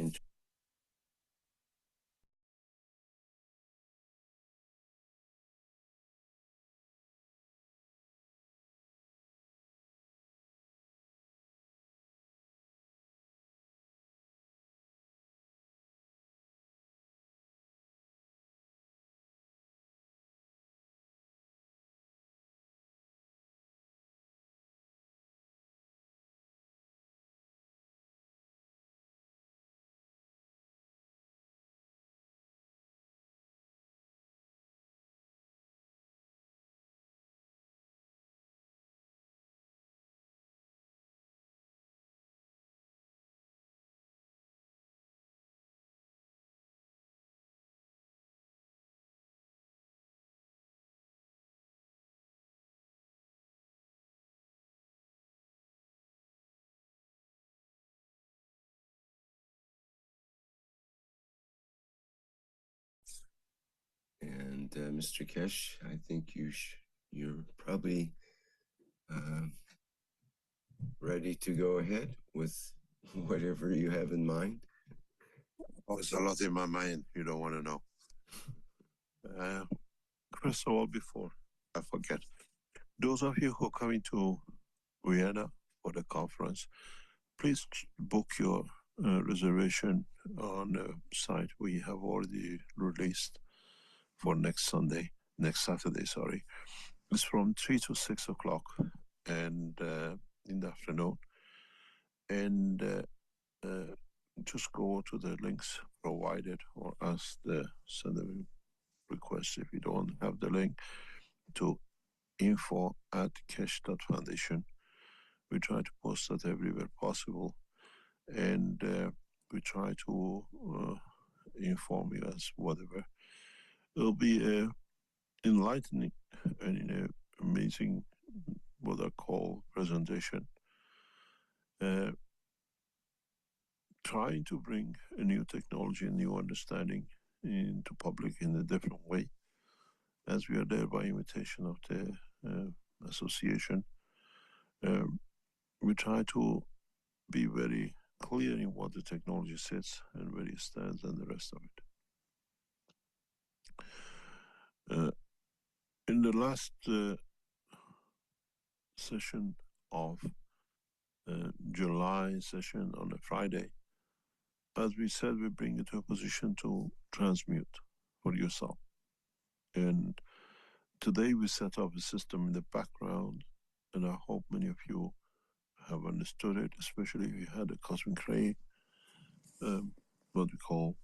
And Mr. Kesh, I think you're probably ready to go ahead with whatever you have in mind. Oh, there's a lot in my mind you don't want to know. First of all, before I forget, those of you who are coming to Vienna for the conference, please book your reservation on the site we have already released for next Saturday, sorry. It's from 3 to 6 o'clock and in the afternoon. And just go to the links provided or send a request if you don't have the link to info@kesh.foundation. We try to post that everywhere possible, and we try to inform you as whatever. It'll be enlightening and amazing, what I call presentation. Trying to bring a new technology, a new understanding into public in a different way, as we are there by invitation of the association. We try to be very clear in what the technology sits and where it stands and the rest of it. In the last session of July session on a Friday, as we said, we bring you to a position to transmute for yourself. And today we set up a system in the background, and I hope many of you have understood it, especially if you had a cosmic ray, what we call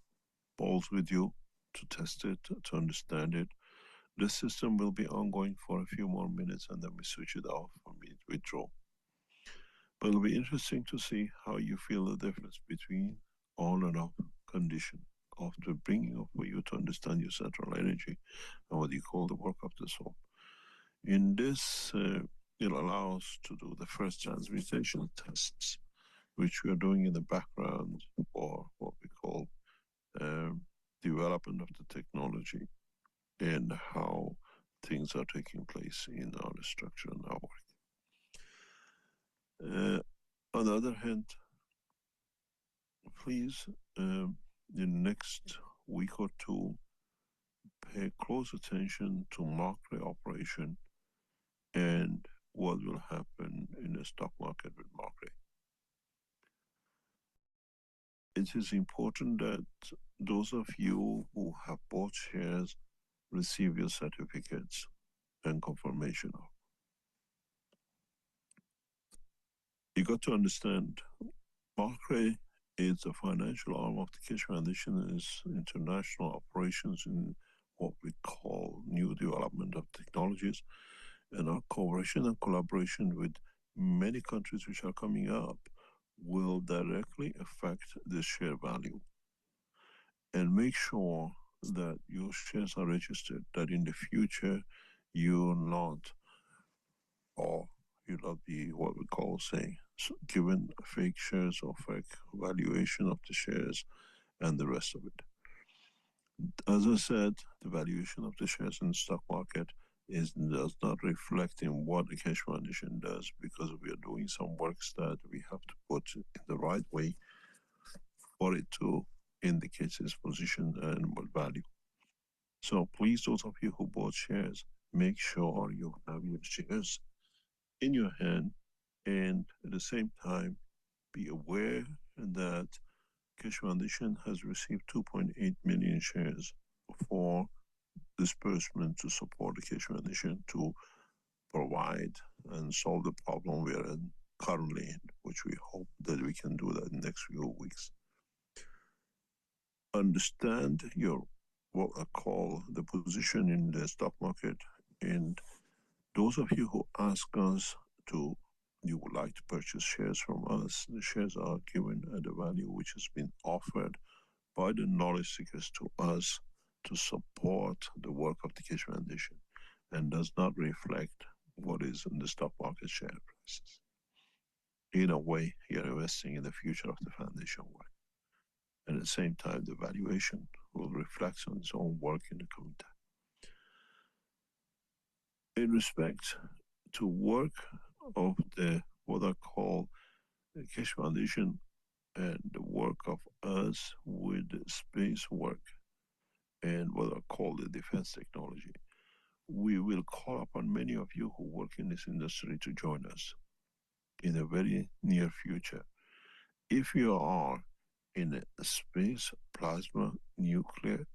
balls with you, to test it, to understand it. This system will be ongoing for a few more minutes, and then we switch it off and we withdraw. But it'll be interesting to see how you feel the difference between on and off condition after bringing up for you to understand your central energy and what you call the work of the soul. In this, it allows to do the first transmutation tests, which we are doing in the background for what we call development of the technology and how things are taking place in our structure and our work. On the other hand, please, in the next week or two, pay close attention to market operation and what will happen in the stock market with market. It is important that those of you who have bought shares receive your certificates and confirmation of. You got to understand, Markray is a financial arm of the Keshe Foundation, is international operations in what we call new development of technologies, and our cooperation and collaboration with many countries which are coming up will directly affect the share value. And make sure that your shares are registered, that in the future you'll not be what we call, say, given fake shares or fake valuation of the shares and the rest of it. As I said, the valuation of the shares in the stock market does not reflect in what the Keshe Foundation does, because we are doing some works that we have to put in the right way for it to indicate its position and what value. So please, those of you who bought shares, make sure you have your shares in your hand, and at the same time be aware that Keshe Foundation has received 2.8 million shares for disbursement to support the Keshe Foundation to provide and solve the problem we are currently in, which we hope that we can do that in the next few weeks. Understand your, what I call, the position in the stock market, and those of you who ask us you would like to purchase shares from us, the shares are given at a value which has been offered by the knowledge seekers to us to support the work of the Keshe Foundation, and does not reflect what is in the stock market share prices. In a way, you're investing in the future of the foundation work. And at the same time, the valuation will reflect on its own work in the coming time. In respect to work of the what I call the Keshe Foundation and the work of us with space work and what I call the defense technology, we will call upon many of you who work in this industry to join us in a very near future. If you are in a space, plasma, nuclear,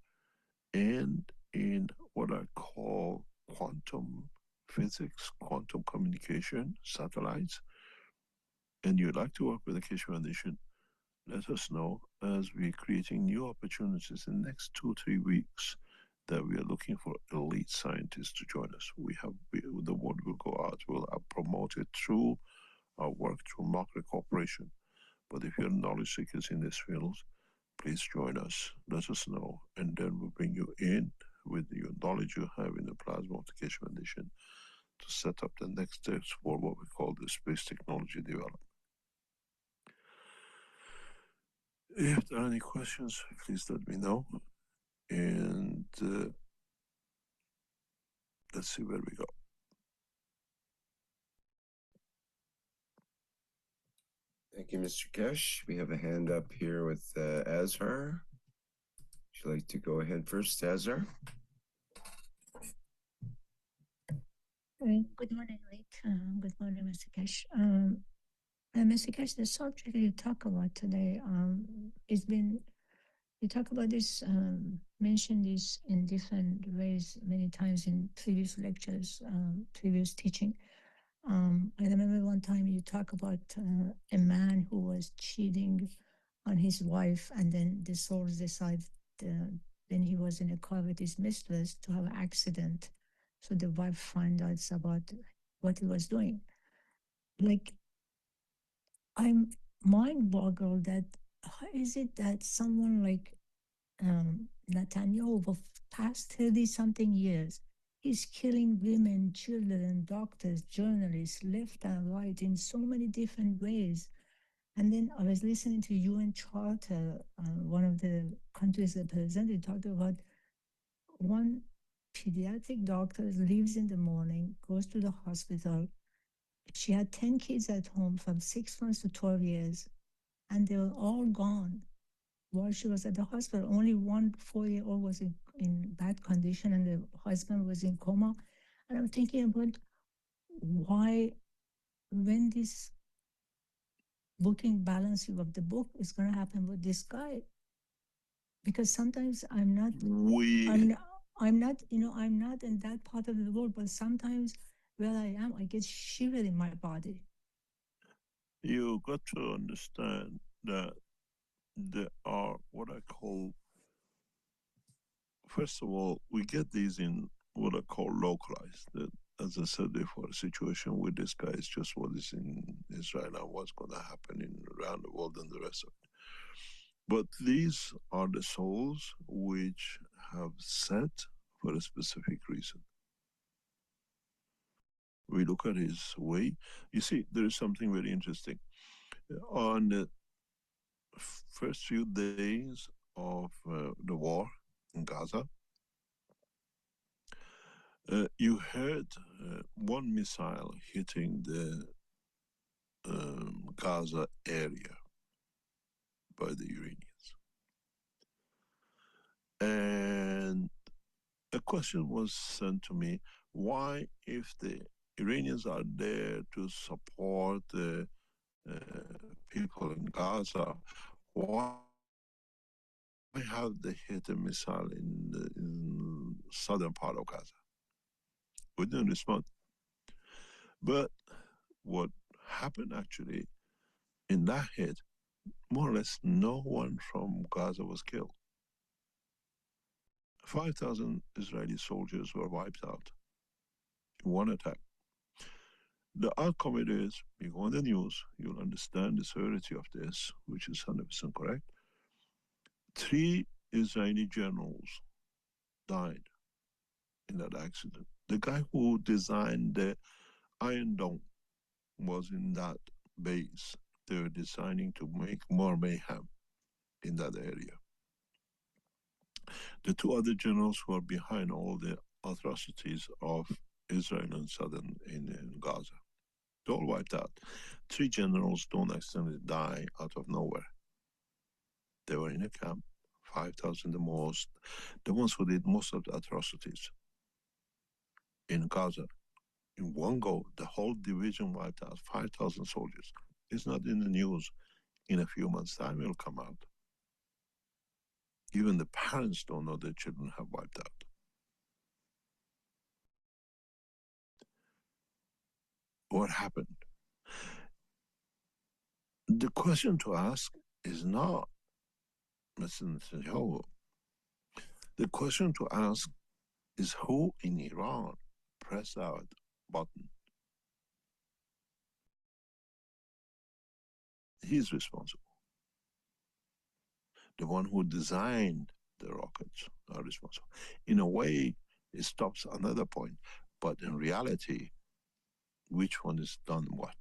and in what I call quantum physics, quantum communication, satellites, and you'd like to work with the Keshe Foundation, let us know as we're creating new opportunities in the next 2-3 weeks that we are looking for elite scientists to join us. The word will go out. We'll promote it through our work through market cooperation. But if you're knowledge seekers in this field, please join us. Let us know, and then we'll bring you in with your knowledge you have in the plasma of the Keshe Foundation to set up the next steps for what we call the space technology development. If there are any questions, please let me know. And let's see where we go. Thank you, Mr. Kesh. We have a hand up here with Azhar. Would you like to go ahead first, Azhar? Good morning, Rick. Good morning, Mr. Kesh. Mr. Kesh, the subject you talk about today you talk about this, mentioned this in different ways many times in previous lectures, previous teaching. I remember one time you talk about a man who was cheating on his wife, and then the souls decided when he was in a car with his mistress to have an accident. So the wife found out about what he was doing. Like, I'm mind-boggled that how is it that someone like Netanyahu, for past 30-something years, is killing women, children, doctors, journalists, left and right in so many different ways. And then I was listening to UN Charter, one of the countries represented talked about one pediatric doctor leaves in the morning, goes to the hospital. She had 10 kids at home from 6 months to 12 years, and they were all gone while she was at the hospital. Only one 4-year-old was in bad condition, and the husband was in coma. And I'm thinking about why, when this booking balancing of the book is going to happen with this guy, because sometimes I'm not in that part of the world, but sometimes where I am, I get shiver in my body. You got to understand that there are what I call, first of all, we get these in what I call localized. That, as I said before, the situation with this guy is just what is in Israel and what's going to happen around the world and the rest of it. But these are the souls which have set for a specific reason. We look at his way. You see, there is something very interesting. On the first few days of the war in Gaza, you heard one missile hitting the Gaza area by the Iranians. And a question was sent to me, why, if the Iranians are there to support the people in Gaza, why have they hit a missile in the southern part of Gaza? We didn't respond. But what happened actually, in that hit, more or less no one from Gaza was killed. 5,000 Israeli soldiers were wiped out in one attack. The outcome it is, you go on the news, you'll understand the severity of this, which is 100% correct. 3 Israeli generals died in that accident. The guy who designed the Iron Dome was in that base. They were designing to make more mayhem in that area. The 2 other generals who are behind all the atrocities of Israel and southern in Gaza. They're all wiped out. 3 generals don't accidentally die out of nowhere. They were in a camp, 5,000 the most, the ones who did most of the atrocities in Gaza. In one go, the whole division wiped out 5,000 soldiers. It's not in the news. In a few months' time, it'll come out. Even the parents don't know their children have wiped out. What happened? The question to ask is not, Mr. Netanyahu. The question to ask is who in Iran pressed that button? He's responsible. The one who designed the rockets are responsible. In a way, it stops another point, but in reality, which one has done what?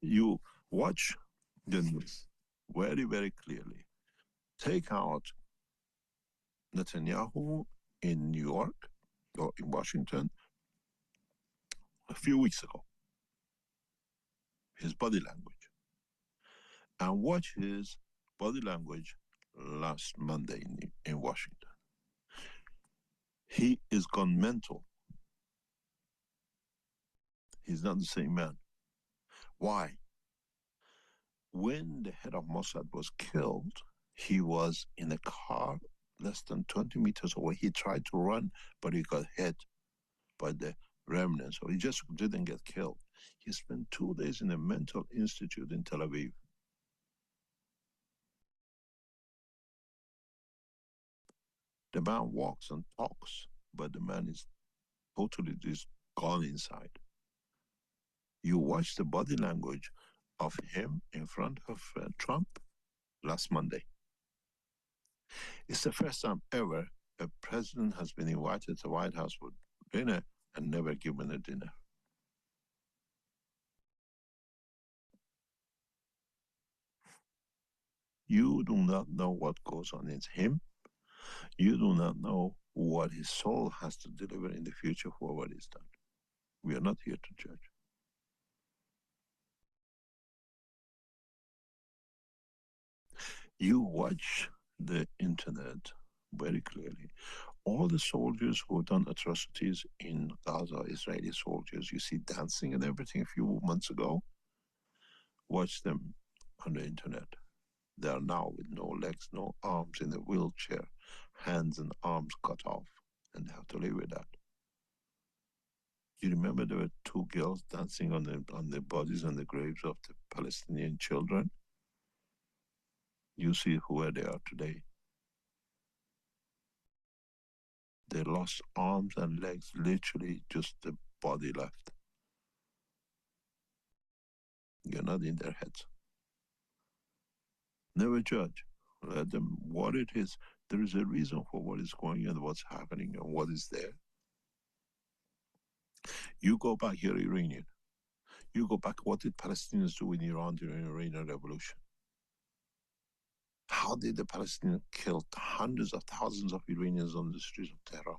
You watch the news very, very clearly. Take out Netanyahu in New York or in Washington a few weeks ago, his body language, and watch his body language last Monday in Washington. He is gone mental. He's not the same man. Why? When the head of Mossad was killed, he was in a car less than 20 meters away. He tried to run, but he got hit by the remnants, so he just didn't get killed. He spent 2 days in a mental institute in Tel Aviv. The man walks and talks, but the man is totally just gone inside. You watch the body language of him in front of Trump last Monday. It's the first time ever a president has been invited to the White House for dinner and never given a dinner. You do not know what goes on in him. You do not know what his soul has to deliver in the future for what he's done. We are not here to judge. You watch the internet very clearly. All the soldiers who have done atrocities in Gaza, Israeli soldiers, you see dancing and everything a few months ago, watch them on the internet. They are now with no legs, no arms, in a wheelchair, hands and arms cut off, and they have to live with that. You remember there were 2 girls dancing on the bodies and the graves of the Palestinian children? You see where they are today. They lost arms and legs, literally just the body left. You're not in their heads. Never judge. Let them what it is. There is a reason for what is going on, what's happening, and what is there. You go back, you're Iranian. You go back, what did Palestinians do in Iran during the Iranian Revolution? How did the Palestinians kill hundreds of thousands of Iranians on the streets of Tehran?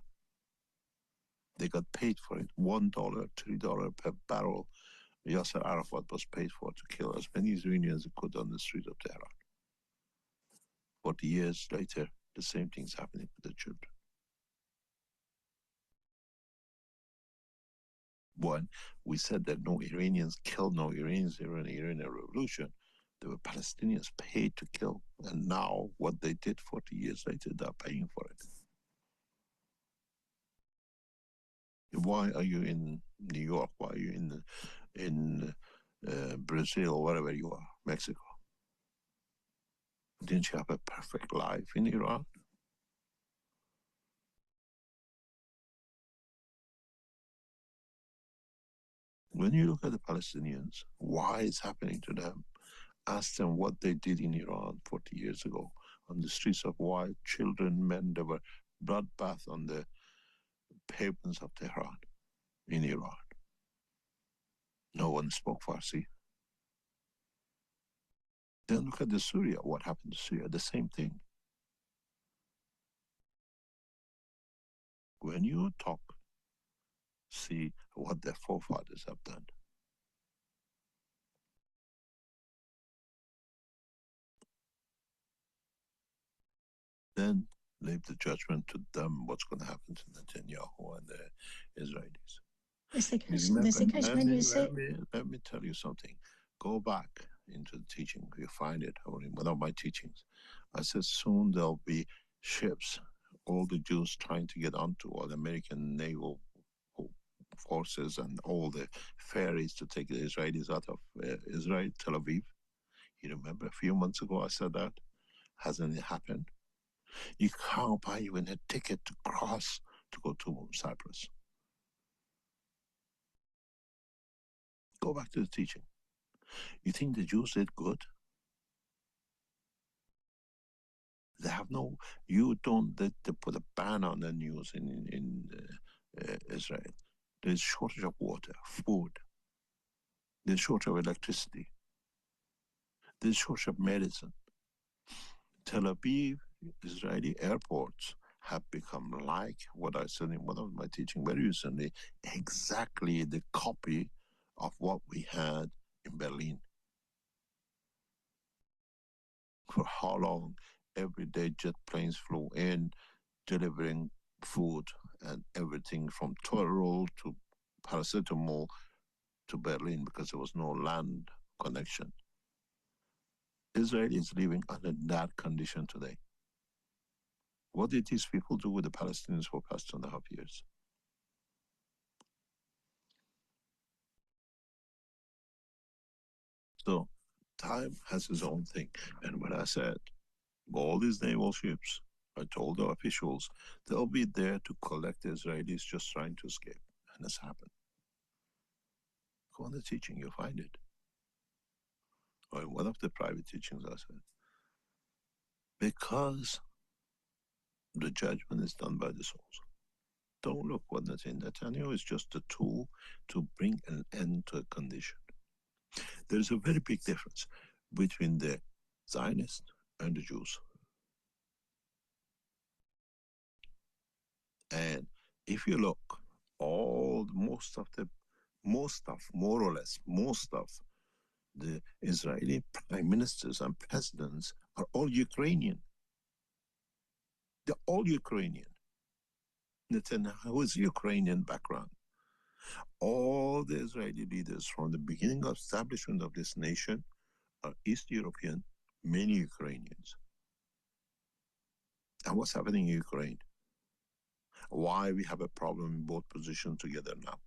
They got paid for it. $1, $3 per barrel. Yasser Arafat was paid for to kill as many Iranians as he could on the streets of Tehran. 40 years later, the same thing's happening with the children. When we said that no Iranians killed no Iranians during the Iranian Revolution, there were Palestinians paid to kill. And now what they did 40 years later, they're paying for it. Why are you in New York? Why are you in Brazil, wherever you are, Mexico? Didn't you have a perfect life in Iran? When you look at the Palestinians, why it's happening to them, ask them what they did in Iran 40 years ago on the streets of white children, men, there were bloodbath on the pavements of Tehran in Iran. No one spoke Farsi. Then look at the Syria. What happened to Syria? The same thing. when you talk, see what their forefathers have done. Then leave the judgment to them what's going to happen to Netanyahu and the Israelis. Let me tell you something. Go back into the teaching. You find it in one of my teachings. I said soon there'll be ships, all the Jews trying to get onto all the American naval forces and all the ferries to take the Israelis out of Israel, Tel Aviv. You remember a few months ago I said that? Hasn't it happened? You can't buy even a ticket to cross to go to Cyprus. Go back to the teaching. You think the Jews did good? They have no, you don't, they put a ban on the news in Israel. There's shortage of water, food. There's shortage of electricity. There's shortage of medicine. Tel Aviv, Israeli airports have become like what I said in one of my teaching very recently, exactly the copy of what we had in Berlin. For how long? Every day jet planes flew in, delivering food and everything from toilet roll to paracetamol to Berlin because there was no land connection. Israel is living under that condition today. What did these people do with the Palestinians for the past 2.5 years? So time has its own thing. And when I said all these naval ships, I told the officials they'll be there to collect the Israelis just trying to escape. And it's happened. Go on the teaching, you'll find it. Or in one of the private teachings I said, because the judgment is done by the souls. Don't look what Netanyahu is just a tool to bring an end to a condition. There is a very big difference between the Zionists and the Jews. And if you look, most of the Israeli prime ministers and presidents are all Ukrainian. They're all Ukrainian. Netanyahu is Ukrainian background. All the Israeli leaders from the beginning of establishment of this nation are East European, many Ukrainians. And what's happening in Ukraine? Why we have a problem in both positions together now?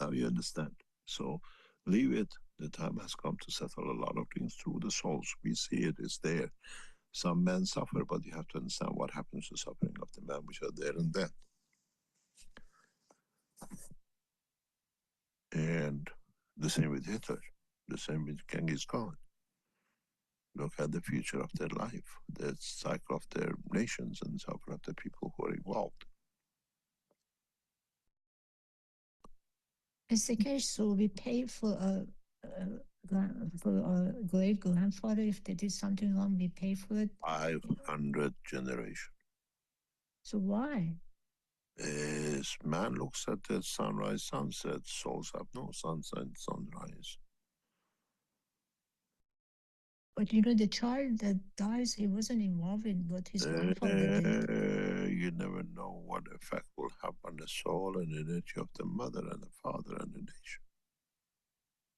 Now you understand. So leave it. The time has come to settle a lot of things through the souls. We see it is there. Some men suffer, but you have to understand what happens to suffering of the men which are there and then. And the same with Hitler, the same with Genghis Khan. Look at the future of their life, the cycle of their nations and cycle of the people who are involved. It's the case, so we pay for a great grandfather if they did something wrong. We pay for it. 500 generations. So why? As man looks at the sunrise, sunset, souls have no sunset, sunrise. But you know, the child that dies, he wasn't involved in what his grandfather did. You never know what effect will have on the soul and energy of the mother and the father and the nation.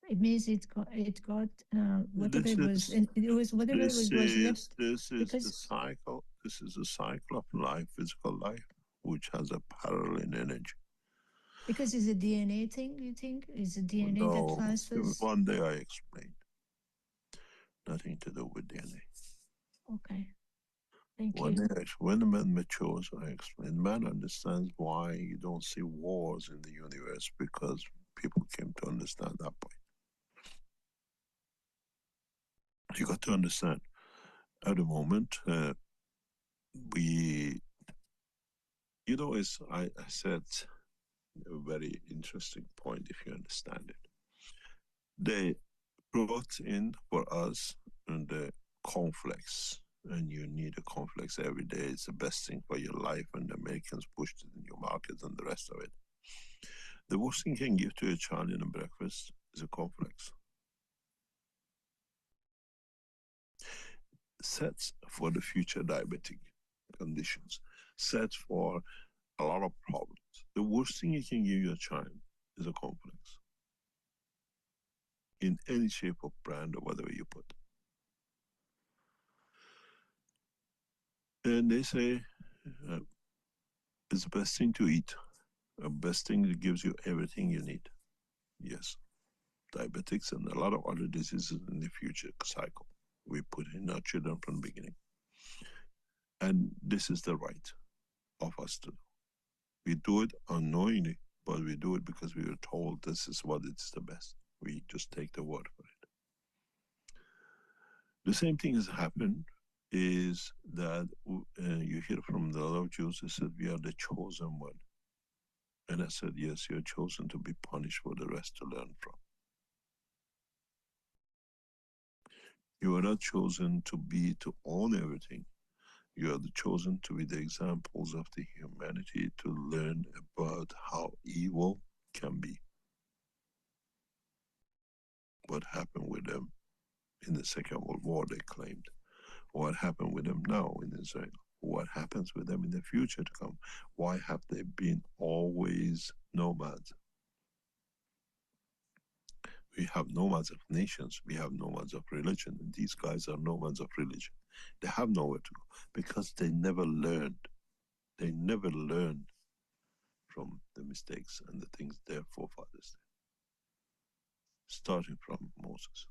It means it got whatever it was, and it was whatever it was left. This is the cycle. This is a cycle of life, physical life, which has a parallel in energy. Because it's a DNA thing, you think? Is a DNA that transfers? One day I explained. Nothing to do with DNA. Okay. Thank you. When the man matures, I explain. Man understands why you don't see wars in the universe, because people came to understand that point. You got to understand, at the moment, I said a very interesting point, if you understand it. They brought in for us the cornflakes, and you need a cornflakes every day. It's the best thing for your life, and the Americans pushed it in your markets and the rest of it. The worst thing you can give to a child in a breakfast is a cornflakes. Sets for the future diabetic conditions, sets for a lot of problems. The worst thing you can give your child is a cornflakes, in any shape or brand or whatever you put. And they say it's the best thing to eat, the best thing that gives you everything you need. Yes, diabetics and a lot of other diseases in the future cycle we put in our children from the beginning. And this is the right of us to do. We do it unknowingly, but we do it because we were told this is what is the best. We just take the word for it. The same thing has happened is that you hear from the lot of Jews, they said, we are the chosen one. And I said, yes, you're chosen to be punished for the rest to learn from. You are not chosen to own everything. You are chosen to be the examples of the humanity to learn about how evil can be. What happened with them in the Second World War, they claimed. What happened with them now in Israel? What happens with them in the future to come? Why have they been always nomads? We have nomads of nations. We have nomads of religion. And these guys are nomads of religion. They have nowhere to go because they never learned. They never learned from the mistakes and the things their forefathers did. Starting from Moses.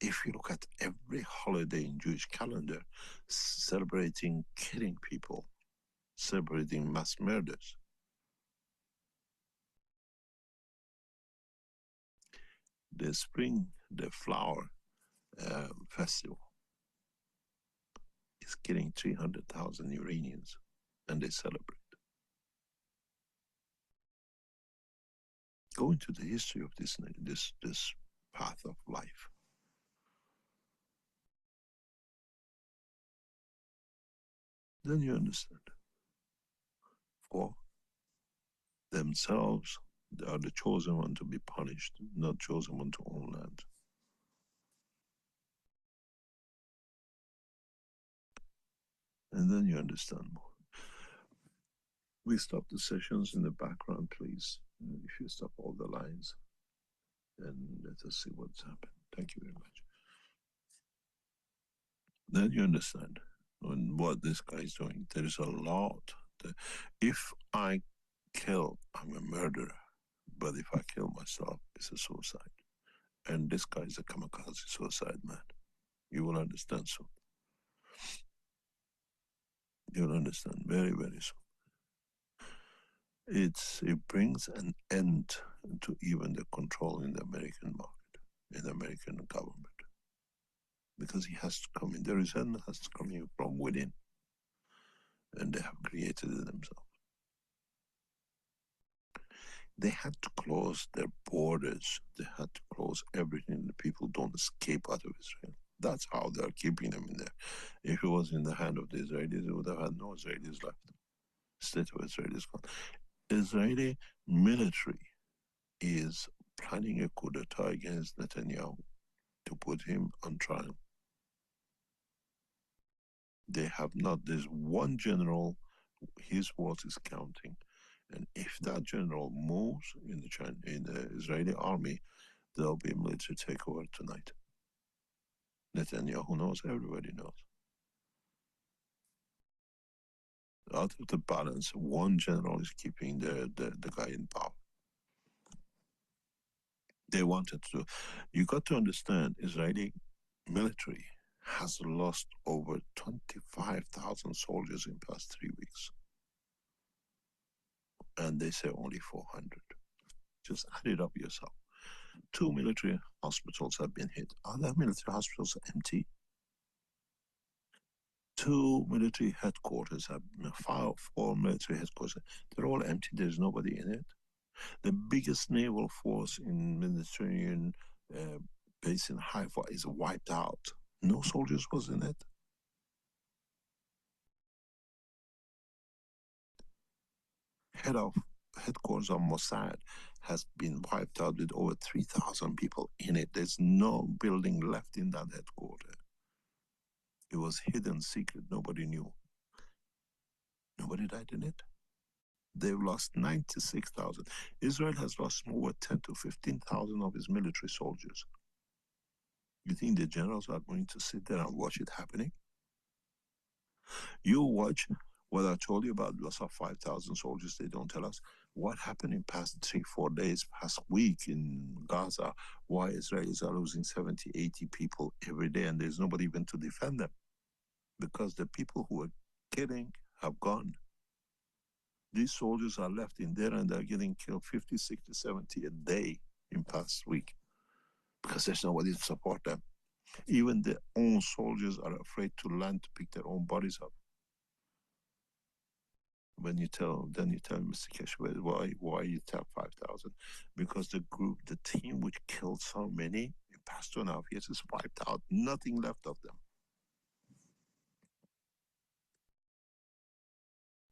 If you look at every holiday in Jewish calendar, celebrating killing people, celebrating mass murders, the spring, the flower festival is killing 300,000 Iranians, and they celebrate. Go into the history of this path of life. Then you understand. For themselves, they are the chosen one to be punished, not chosen one to own land. And then you understand more. We stop the sessions in the background, please. If you stop all the lines, and let us see what's happened. Thank you very much. Then you understand what this guy is doing. There is a lot. If I kill, I'm a murderer. But if I kill myself, it's a suicide. And this guy is a kamikaze suicide man. You will understand soon. You'll understand very, very soon. It brings an end to even the control in the American market, in the American government. Because he has to come in. The resentment has to come in from within. And they have created it themselves. They had to close their borders. They had to close everything. The people don't escape out of Israel. That's how they are keeping them in there. If it was in the hand of the Israelis, they would have had no Israelis left. State of Israel is gone. Israeli military is planning a coup d'etat against Netanyahu to put him on trial. They have not, there's one general, his vote is counting. And if that general moves in the Israeli army, there'll be a military takeover tonight. Netanyahu knows, everybody knows. Out of the balance, one general is keeping the guy in power. They wanted to. You got to understand, Israeli military has lost over 25,000 soldiers in the past 3 weeks. And they say only 400. Just add it up yourself. 2 military hospitals have been hit. Other military hospitals are empty. 2 military headquarters have 4 military headquarters. They're all empty. There's nobody in it. The biggest naval force in Mediterranean basin, Haifa, is wiped out. No soldiers was in it. Headquarters of Mossad has been wiped out with over 3,000 people in it. There's no building left in that headquarters. It was hidden, secret. Nobody knew. Nobody died in it. They've lost 96,000. Israel has lost over 10 to 15,000 of its military soldiers. You think the generals are going to sit there and watch it happening? You watch what I told you about loss of 5,000 soldiers. They don't tell us what happened in past 3-4 days, past week in Gaza, why Israelis are losing 70, 80 people every day, and there's nobody even to defend them. Because the people who are killing have gone. These soldiers are left in there and they're getting killed 50, 60, 70 a day in past week because there's nobody to support them. Even their own soldiers are afraid to land to pick their own bodies up. Then you tell Mr. Kesh, why you tell 5,000? Because the team which killed so many in past 2.5 years is wiped out. Nothing left of them.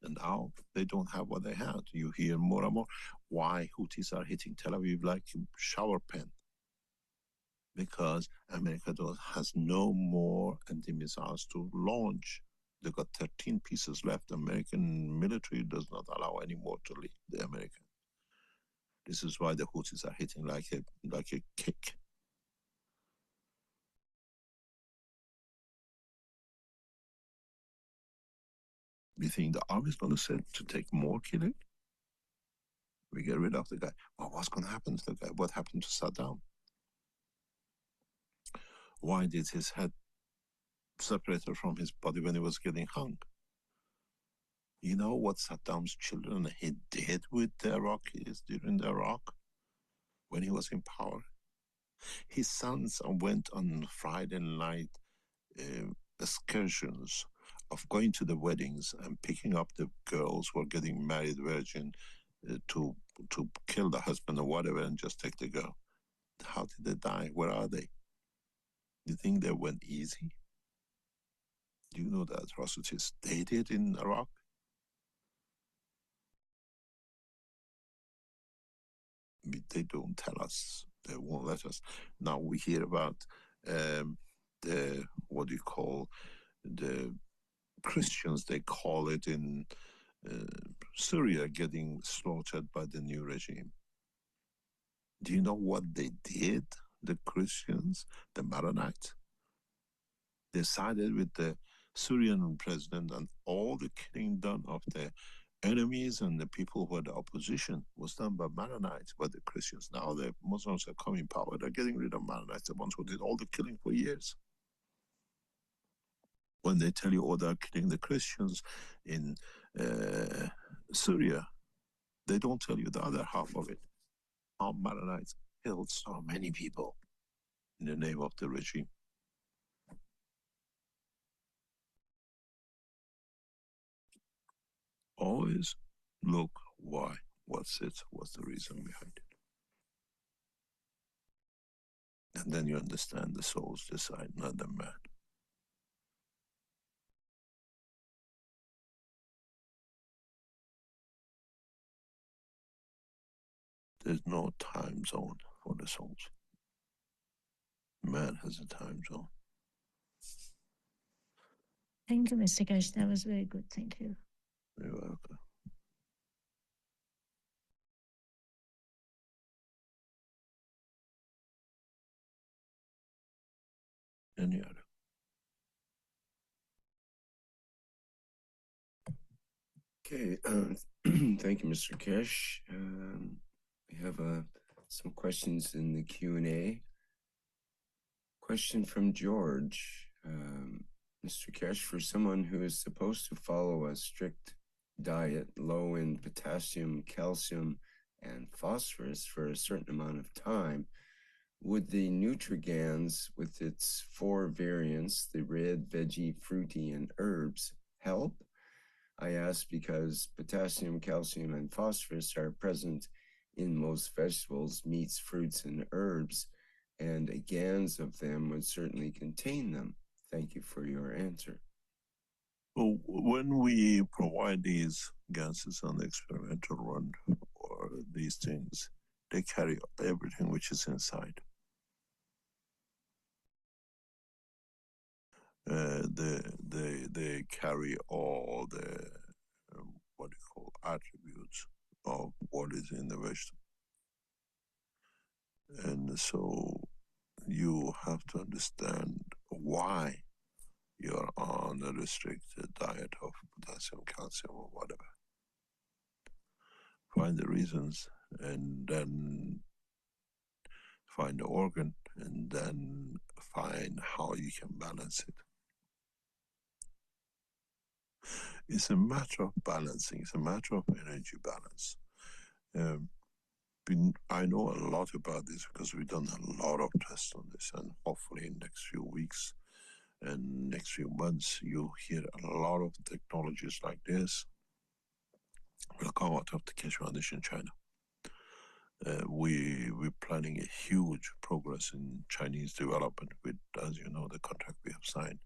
And now they don't have what they had. You hear more and more why Houthis are hitting Tel Aviv like a shower pen. Because America has no more anti-missiles to launch. They got 13 pieces left. American military does not allow any more to lead the American. This is why the Houthis are hitting like a kick. You think the army is going to set to take more killing? We get rid of the guy. Well, what's going to happen to the guy? What happened to Saddam? Why did his head separated from his body when he was getting hung? You know what Saddam's children he did with the Iraqis during the Iraq when he was in power? His sons went on Friday night excursions of going to the weddings and picking up the girls who are getting married virgin to kill the husband or whatever and just take the girl. How did they die? Where are they? Do you think they went easy? Do you know the atrocities they did in Iraq? They don't tell us. They won't let us. Now we hear about the what do you call the Christians? They call it in Syria getting slaughtered by the new regime. Do you know what they did? The Christians, the Maronites. They sided with the Syrian president, and all the killing done of the enemies and the people who are the opposition was done by Maronites, by the Christians. Now the Muslims have come in power. They're getting rid of Maronites, the ones who did all the killing for years. When they tell you, oh, they're killing the Christians in Syria, they don't tell you the other half of it. How Maronites killed so many people in the name of the regime. Always look why, what's it, what's the reason behind it. And then you understand the souls decide, not the man. There's no time zone for the souls. Man has a time zone. Thank you, Mr. Kesh. That was very good. Thank you. You're welcome. Any other? Okay, thank you, Mr. Kesh. We have some questions in the Q&A. Question from George. Mr. Kesh, for someone who is supposed to follow a strict diet low in potassium, calcium, and phosphorus for a certain amount of time, would the Nutrigans with its 4 variants, the red, veggie, fruity, and herbs, help? I ask because potassium, calcium, and phosphorus are present in most vegetables, meats, fruits, and herbs, and a GANs of them would certainly contain them. Thank you for your answer. Well, when we provide these gases on the experimental run or these things, they carry everything which is inside. They carry all the what you call attributes of what is in the vegetable, and so you have to understand why you're on a restricted diet of potassium, calcium, or whatever. Find the reasons, and then find the organ, and then find how you can balance it. It's a matter of balancing. It's a matter of energy balance. I know a lot about this because we've done a lot of tests on this, and hopefully in the next few weeks and next few months, you'll hear a lot of technologies like this will come out of the Keshe Foundation in China. We're planning a huge progress in Chinese development with, as you know, the contract we have signed.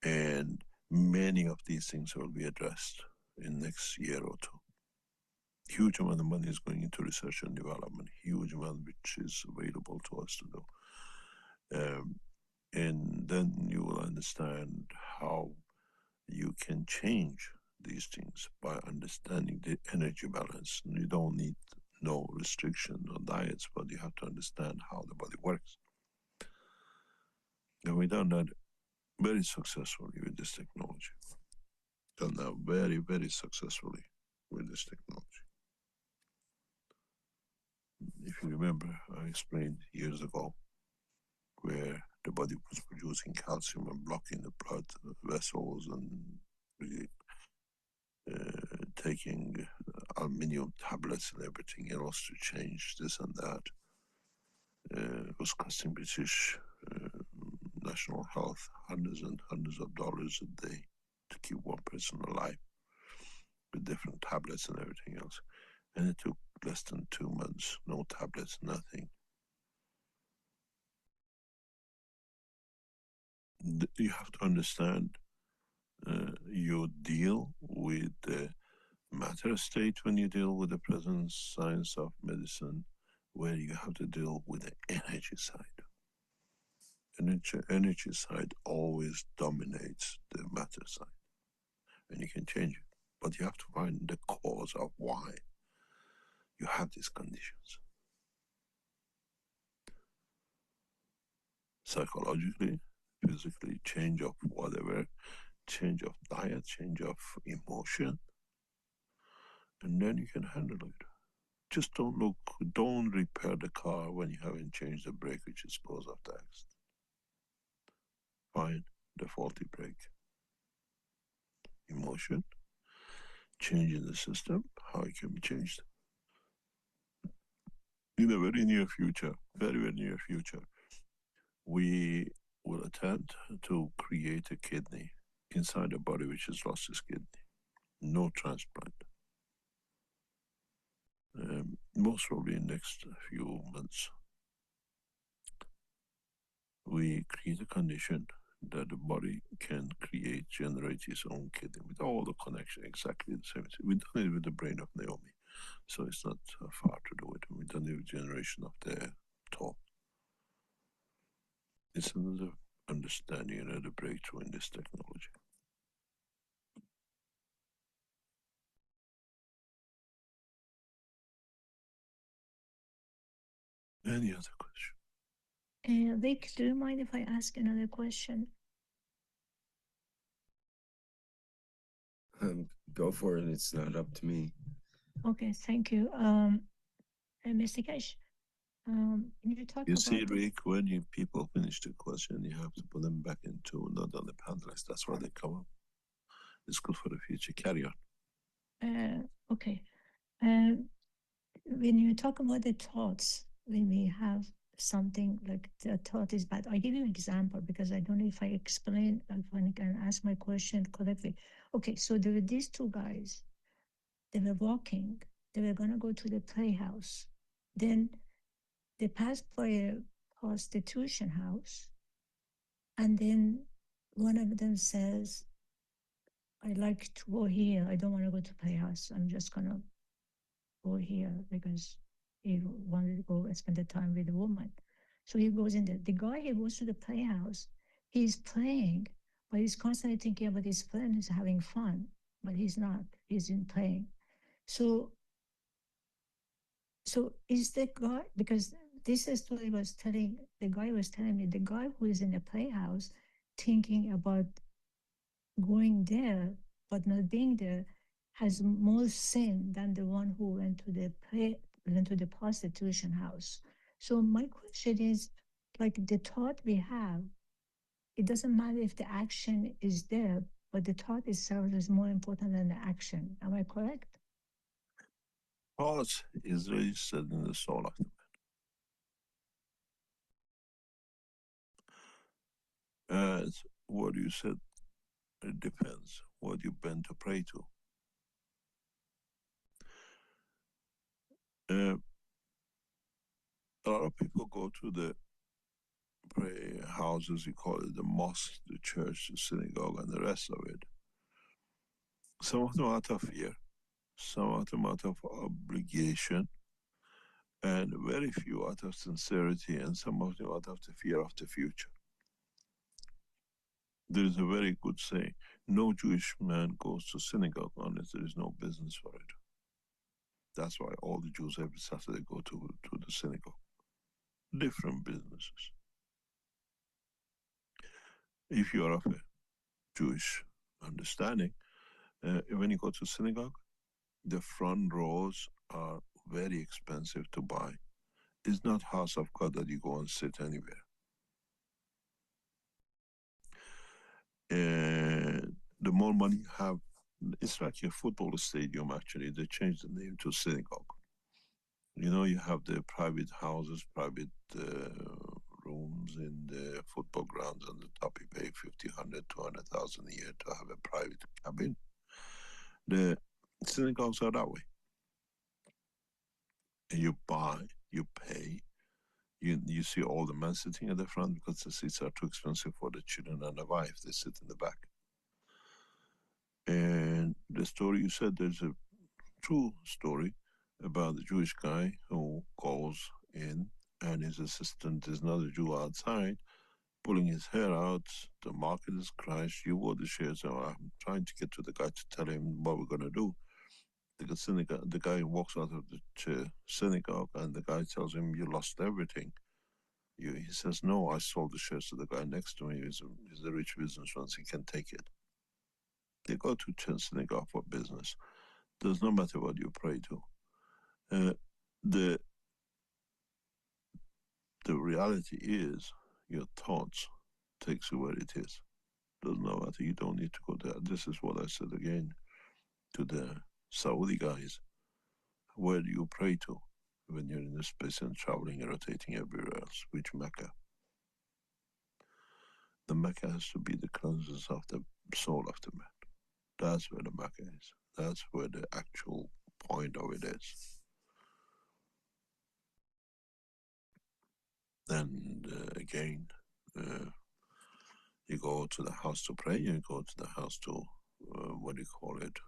And many of these things will be addressed in next year or two. Huge amount of money is going into research and development, huge amount which is available to us to do. And then you will understand how you can change these things by understanding the energy balance. You don't need no restriction or diets, but you have to understand how the body works. And we've done that very successfully with this technology. Done that very, very successfully with this technology. If you remember, I explained years ago where the body was producing calcium and blocking the blood vessels and really, taking aluminum tablets and everything else to change this and that. It was costing British national health hundreds and hundreds of dollars a day to keep one person alive with different tablets and everything else. And it took less than 2 months, no tablets, nothing. You have to understand, you deal with the matter state when you deal with the present science of medicine, where you have to deal with the energy side. Energy side always dominates the matter side, and you can change it. But you have to find the cause of why you have these conditions. Psychologically, physically, change of whatever, change of diet, change of emotion, and then you can handle it. Just don't repair the car when you haven't changed the brake, which is cause of the accident. Find the faulty brake. Emotion, change in the system, how it can be changed. In the very near future, very, very near future, we will attempt to create a kidney inside the body which has lost its kidney. No transplant. Most probably in the next few months. We create a condition that the body can generate its own kidney with all the connection, exactly the same. We've done it with the brain of Naomi, so it's not far to do it. We've done it with generation of the toe. It's another understanding, another breakthrough in this technology. Any other question? Vic, do you mind if I ask another question? Go for it. It's not up to me. Okay, thank you. Mr. Kesh, you talk You about see, Rick, when people finish the question, you have to put them back into not on the panelists. That's why they come up. It's good for the future. Carry on. Okay. When you talk about the thoughts, when we have something like the thought is bad, I give you an example because I don't know if I explain, if I can ask my question correctly. Okay, so there were these two guys, they were walking, they were going to go to the playhouse. Then they passed by a prostitution house, and then one of them says, I like to go here. I don't want to go to playhouse. I'm just going to go here because he wanted to go and spend the time with the woman. So he goes in there. The guy, he goes to the playhouse. He's playing, but he's constantly thinking about his friend who's having fun, but he's not. He's in playing. So is the guy, because this story was telling, the guy was telling me, the guy who is in the playhouse thinking about going there but not being there has more sin than the one who went to the prostitution house. So my question is, like, the thought we have, it doesn't matter if the action is there, but the thought itself is more important than the action. Am I correct? Thought is registered in the soul of the man. As what you said, it depends what you've been to pray to. A lot of people go to the prayer houses, you call it the mosque, the church, the synagogue, and the rest of it. Some of them out of fear, some of them out of obligation, and very few out of sincerity, and some of them out of the fear of the future. There is a very good saying, no Jewish man goes to synagogue unless there is no business for it. That's why all the Jews every Saturday go to the synagogue. Different businesses. If you are of a Jewish understanding, when you go to synagogue, the front rows are very expensive to buy. It's not house of God that you go and sit anywhere. And the more money you have, it's like a football stadium actually. They changed the name to synagogue. You know, you have the private houses, private rooms in the football grounds. On the top, you pay 50, 100, 200,000 a year to have a private cabin. The synagogues are that way. And you buy, you pay, you see all the men sitting at the front because the seats are too expensive for the children and the wife. They sit in the back. And the story you said, there's a true story about the Jewish guy who goes in and his assistant is another Jew outside, pulling his hair out. The market is crashed. You bought the shares. So I'm trying to get to the guy to tell him what we're going to do. The guy walks out of the synagogue and the guy tells him, you lost everything. He says, no, I sold the shares to the guy next to me. He's a rich businessman, so he can take it. They go to synagogue for business. Does not matter what you pray to. The reality is your thoughts takes you where it is. Doesn't matter. You don't need to go there. This is what I said again to the Saudi guys. Where do you pray to when you're in the space and traveling and rotating everywhere else? Which Mecca? The Mecca has to be the cleansers of the soul of the man. That's where the Mecca is. That's where the actual point of it is. And again, you go to the house to pray, you go to the house to, what do you call it,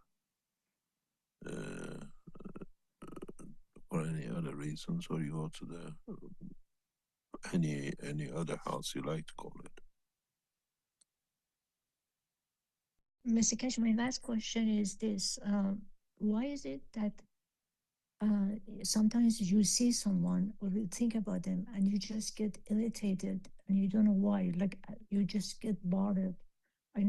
for any other reasons, or you go to the any other house you like to call it. Mr. Cash, my last question is this. Why is it that sometimes you see someone or you think about them and you just get irritated and you don't know why, like you just get bothered? I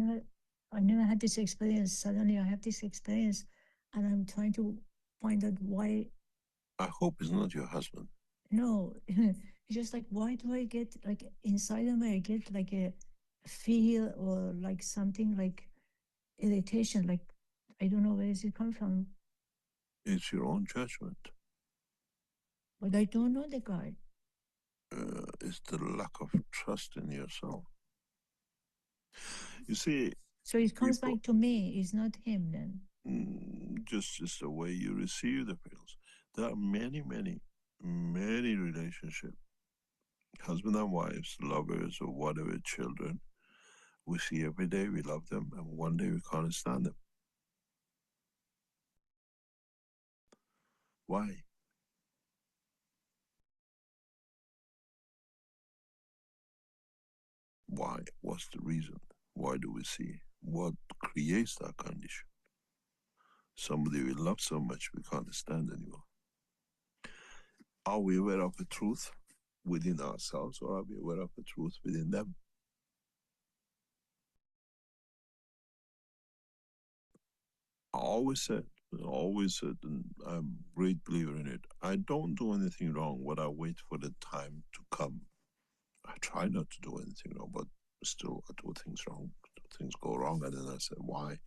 never had this experience. Suddenly I have this experience and I'm trying to find out why. I hope it's not your husband. No, it's just like, why do I get, like, inside of me, I get like a feel or like something like irritation, like I don't know where does it come from. It's your own judgment. But I don't know the guy. It's the lack of trust in yourself. You see, so it comes back to me. It's not him then. Just the way you receive the pills. There are many, many, many relationships, husband and wives, lovers, or whatever, children. We see every day, we love them, and one day we can't stand them. Why? Why? What's the reason? Why do we see? What creates that condition? Somebody we love so much we can't stand anymore. Are we aware of the truth within ourselves, or are we aware of the truth within them? I always said, and I'm a great believer in it, I don't do anything wrong when I wait for the time to come. I try not to do anything wrong, but still I do things wrong. Things go wrong, and then I say, why?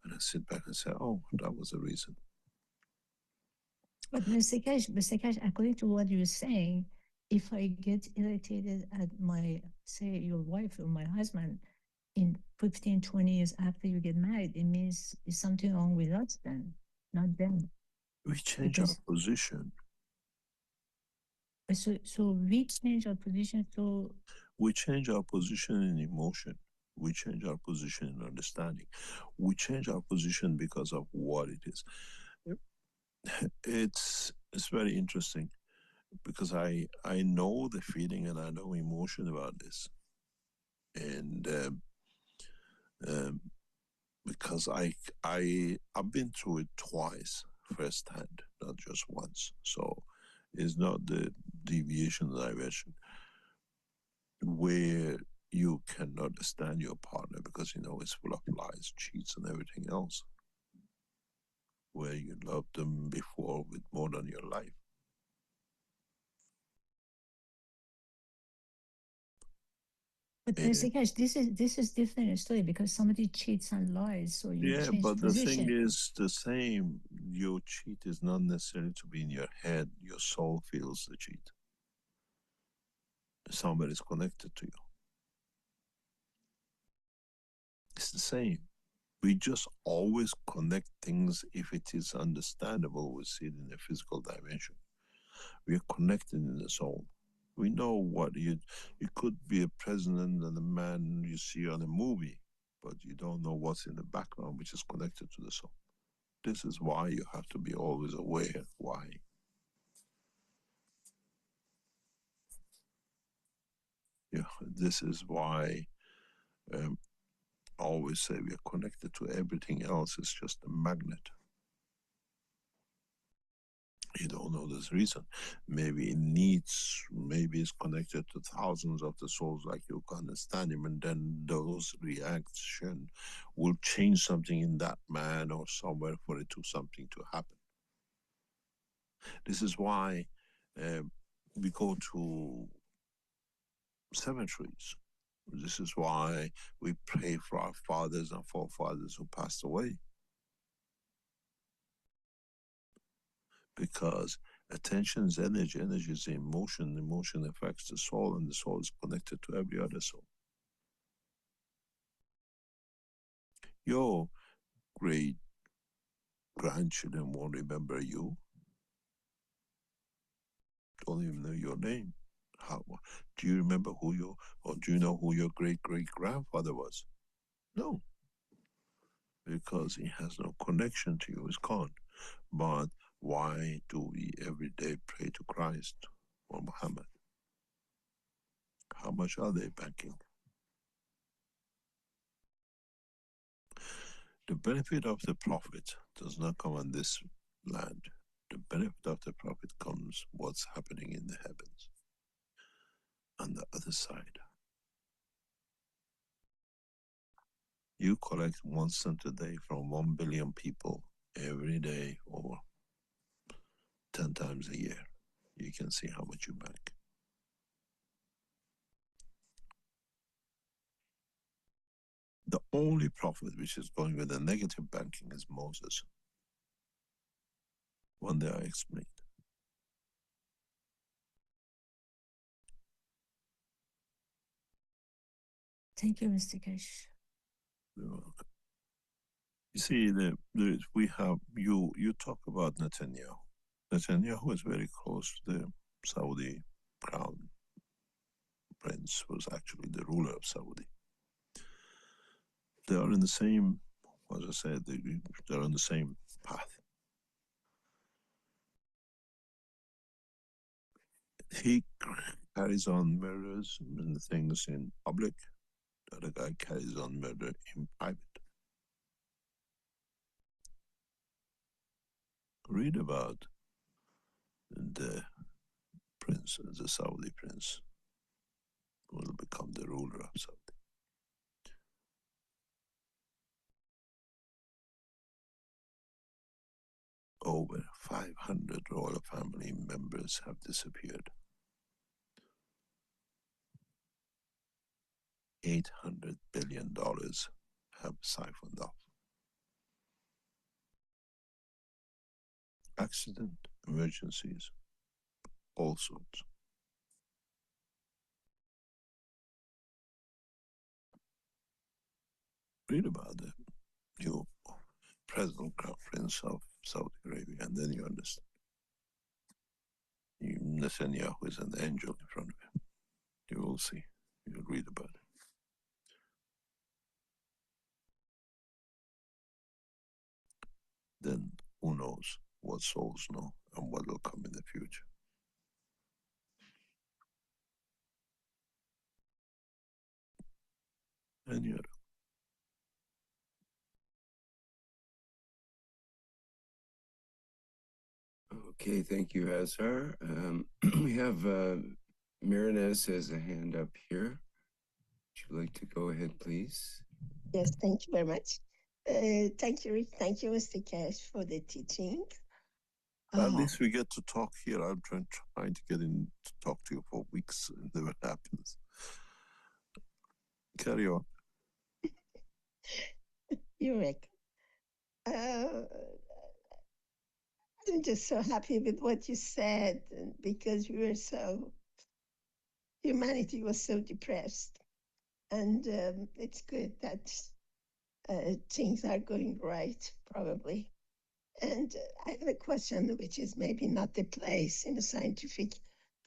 And I sit back and say, oh, that was the reason. But Mr. Cash, according to what you're saying, if I get irritated at my, say, your wife or my husband in 15, 20 years after you get married, it means there's something wrong with us then, not them. We change our position. So we change our position. So we change our position in emotion. We change our position in understanding. We change our position because of what it is. It's very interesting because I know the feeling and I know emotion about this, and because I've been through it twice firsthand, not just once. So it's not the deviation diversion where you cannot understand your partner because you know it's full of lies, cheats, and everything else. Where you loved them before with more than your life. But Mr. Cash, this is different story because somebody cheats and lies, so you change but position. The thing is the same. Your cheat is not necessarily to be in your head. Your soul feels the cheat. Somebody is connected to you. It's the same. We just always connect things if it is understandable. We see it in the physical dimension. We are connected in the soul. We know what you could be a president and a man you see on a movie, but you don't know what's in the background, which is connected to the soul. This is why you have to be always aware. Why? Yeah, this is why I always say we are connected to everything else. It's just a magnet. You don't know this reason. Maybe it's connected to thousands of the souls like you can understand him, and then those reactions will change something in that man or somewhere for it to something to happen. This is why we go to cemeteries. This is why we pray for our fathers and forefathers who passed away. Because attention is energy, energy is emotion, emotion affects the soul, and the soul is connected to every other soul. Your great grandchildren won't remember you, don't even know your name. How do you remember or do you know who your great great grandfather was? No, because he has no connection to you, it's gone. But why do we every day pray to Christ or Muhammad? How much are they banking? The benefit of the prophet does not come on this land. The benefit of the prophet comes what's happening in the heavens, on the other side. You collect 1 cent a day from 1 billion people every day or 10 times a year. You can see how much you bank. The only prophet which is going with a negative banking is Moses. One day I explained. Thank you, Mr. Cash. You're welcome. You see, we have you talk about Netanyahu. Netanyahu was very close to the Saudi crown prince, was actually the ruler of Saudi. They are in the same, as I said, they're on the same path. He carries on murders and things in public. The other guy carries on murder in private. Read about the prince, the Saudi prince, who will become the ruler of Saudi. Over 500 royal family members have disappeared. $800 billion have siphoned off. Accident, emergencies, all sorts. Read about the new president crown prince of Saudi Arabia, and then you understand. Netanyahu is an angel in front of him. You will see. You'll read about it. Then who knows what souls know and what will come in the future. And yet, Okay, thank you, Hazar. We have Marinez has a hand up here. Would you like to go ahead, please? Yes, thank you very much. Thank you, Rick. Thank you, Mr. Cash, for the teaching. at least we get to talk here. I'm trying to get in to talk to you for weeks, and never happens. Carry on. You're Rick. I'm just so happy with what you said, because humanity was so depressed. And it's good that things are going right, probably. And I have a question, which is maybe not the place in a scientific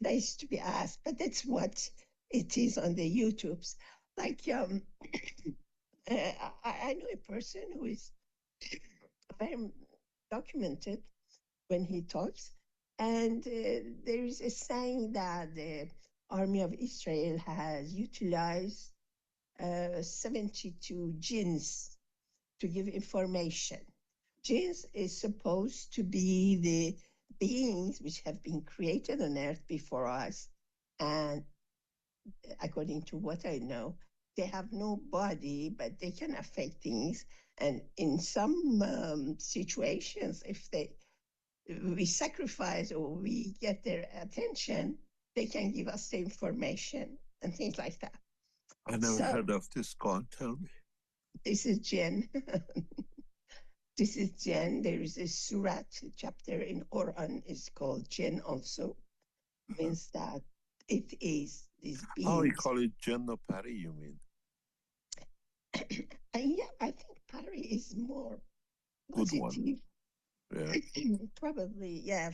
place to be asked, but that's what it is on the YouTubes. Like, I know a person who is very documented when he talks, and there is a saying that the army of Israel has utilized 72 jinns to give information. Jinns is supposed to be the beings which have been created on earth before us, and according to what I know, they have no body, but they can affect things. And in some situations, if we sacrifice or we get their attention, they can give us the information and things like that. I never heard of this. Go on, tell me. This is Jen. This is Jen. There is a surat chapter in Quran is called Jen also. Means that it is these beings. Oh, you call it Jenna Pari, you mean? Yeah, I think Pari is more Good positive. one. Yeah. Probably, yeah.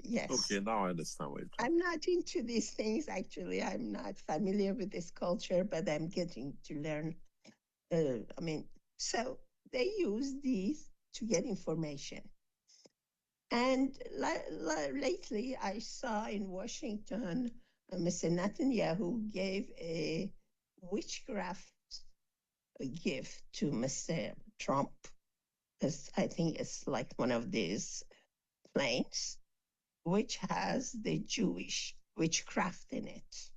Yes. Okay, now I understand what you're talking. I'm not into these things, actually. I'm not familiar with this culture, but I'm getting to learn. So they use these to get information. And lately, I saw in Washington, Mr. Netanyahu gave a witchcraft gift to Mr. Trump. I think it's like one of these planes, which has the Jewish witchcraft in it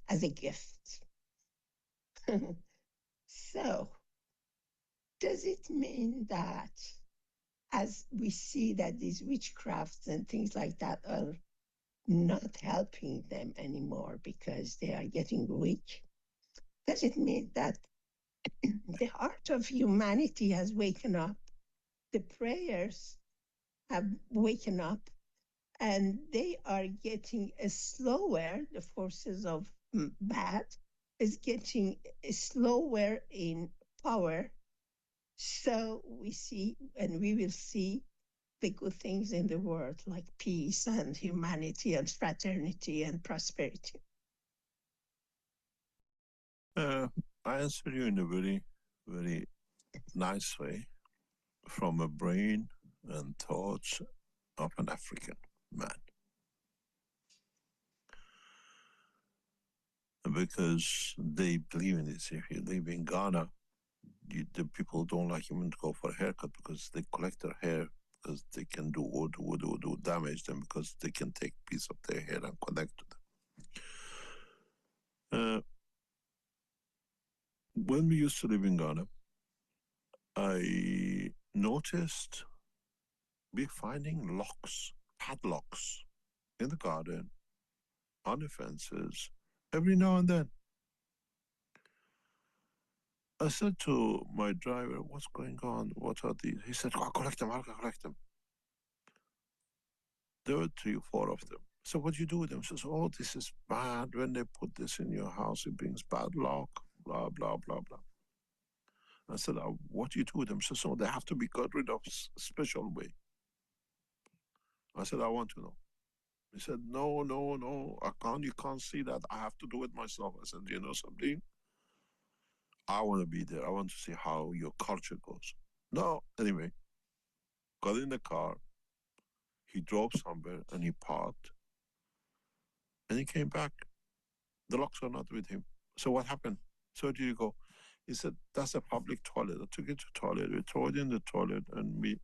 as a gift. So, does it mean that as we see that these witchcrafts and things like that are not helping them anymore because they are getting weak, does it mean that the heart of humanity has waken up, the prayers have waken up, and they are getting slower, the forces of bad is getting slower in power. So we see, and we will see, the good things in the world, like peace and humanity and fraternity and prosperity? I answer you in a very, very nice way from a brain and thoughts of an African man. Because they believe in this. If you live in Ghana, the people don't like even to go for a haircut because they collect their hair because they can do damage them because they can take a piece of their hair and connect to them. When we used to live in Ghana, I noticed we're finding locks, padlocks in the garden, on the fences, every now and then. I said to my driver, what's going on? What are these? He said, I'll collect them, I'll collect them. There were 3 or 4 of them. So what do you do with them? He says, oh, this is bad. When they put this in your house, it brings bad luck, blah, blah, blah, blah. I said, what do you do with them? He says, oh, they have to be got rid of special way. I said, I want to know. He said, no, you can't see that. I have to do it myself. I said, do you know something? I want to be there. I want to see how your culture goes. No, anyway, got in the car. He drove somewhere and he parked. And he came back. The locks are not with him. So what happened? So where did you go? He said, that's a public toilet. I took it to the toilet. We throw it in the toilet and we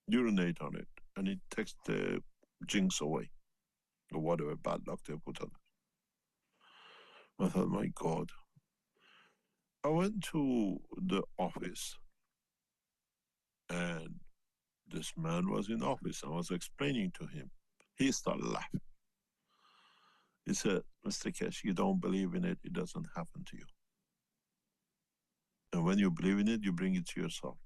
urinate on it. And it takes the jinx away. Or whatever bad luck they put on it. I thought, my God. I went to the office and this man was in office. I was explaining to him. He started laughing. He said, Mr. Kesh, you don't believe in it, it doesn't happen to you. And when you believe in it, you bring it to yourself.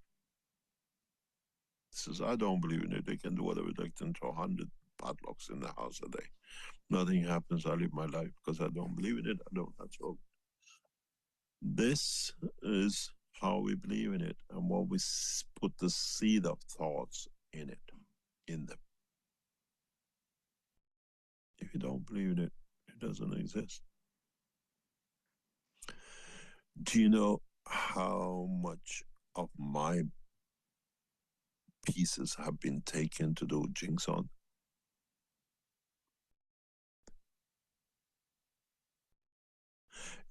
He says, I don't believe in it. They can do whatever they can, throw 100 padlocks in the house a day. Nothing happens. I live my life because I don't believe in it. I don't. That's all. This is how we believe in it and what we put the seed of thoughts in them. If you don't believe in it, it doesn't exist. Do you know how much of my pieces have been taken to do jinx on?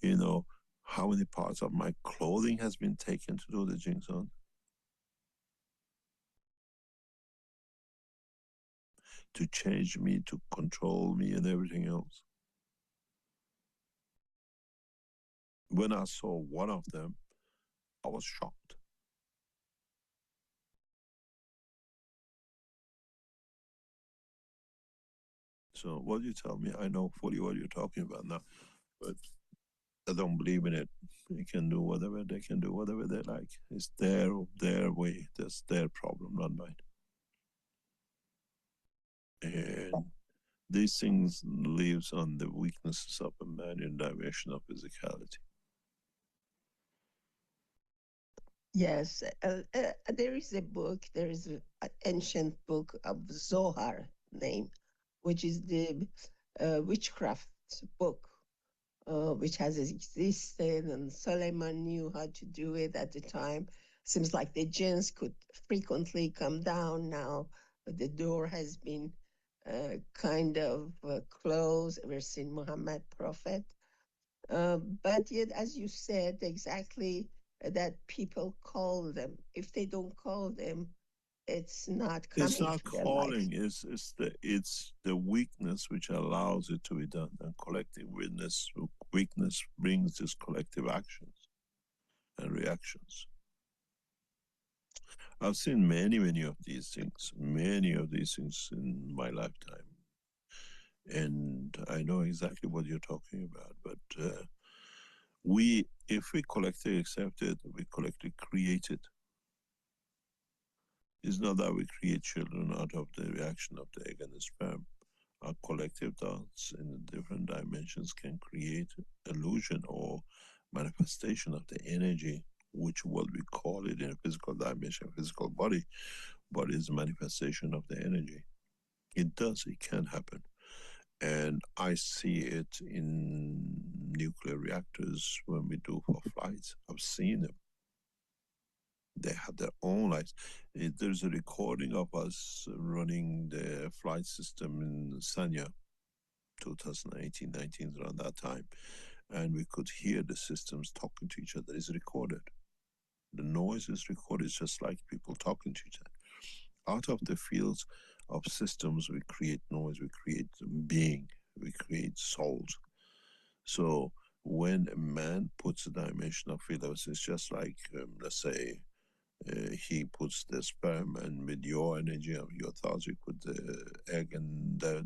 You know how many parts of my clothing has been taken to do the jinx on? To change me, to control me and everything else. When I saw one of them, I was shocked. So what you tell me, I know fully what you're talking about now, but I don't believe in it. They can do whatever, they can do whatever they like. It's their way. That's their problem, not mine. And these things lives on the weaknesses of a man in dimension of physicality. Yes, there is a book, there is an ancient book of Zohar name, which is the witchcraft book, which has existed, and Solomon knew how to do it at the time. Seems like the jinns could frequently come down now. The door has been kind of closed ever since Muhammad Prophet. But yet, as you said, exactly that people call them. If they don't call them, it's not coming. It's not to their calling. life. It's the weakness which allows it to be done, and collective weakness brings these collective actions and reactions. I've seen many of these things in my lifetime, and I know exactly what you're talking about. But if we collectively accept it, we collectively create it. It's not that we create children out of the reaction of the egg and the sperm. Our collective thoughts in the different dimensions can create illusion or manifestation of the energy, which what we call it in a physical dimension, physical body, but it's a manifestation of the energy. It does, it can happen. And I see it in nuclear reactors when we do for flights. I've seen them. They have their own lights. There's a recording of us running the flight system in Sanya, 2018, 19, around that time. And we could hear the systems talking to each other. It's recorded. The noise is recorded, just like people talking to each other. Out of the fields of systems, we create noise, we create being, we create souls. So when a man puts a dimension of field, it's just like, let's say, he puts the sperm, and with your energy of your thoughts, you put the egg, and there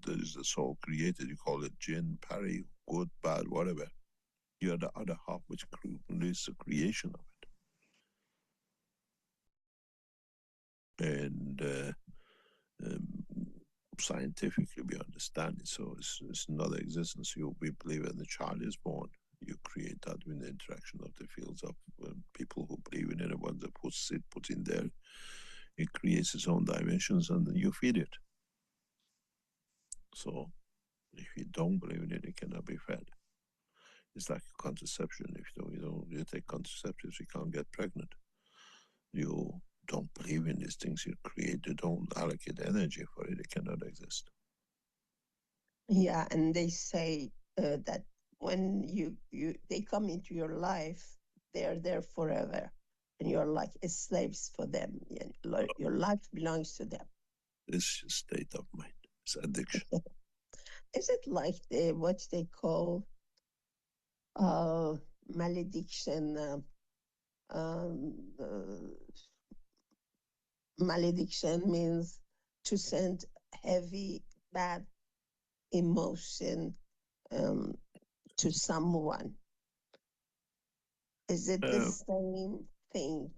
is the soul created. You call it jinn, pari, good, bad, whatever. You are the other half, which is the creation of it. And scientifically, we understand it. So it's another existence. We believe when the child is born, you create that with the interaction of the fields of people who believe in it, and once they put in there, it creates its own dimensions, and then you feed it. So if you don't believe in it, it cannot be fed. It's like contraception. If you take contraceptives, you can't get pregnant. You don't believe in these things you create, you don't allocate energy for it, it cannot exist. Yeah, and they say that when they come into your life, they're there forever, and you're like slaves for them. Your life belongs to them. It's a state of mind. It's addiction. Is it like what they call malediction? Malediction means to send heavy, bad emotion to someone. Is it the same thing?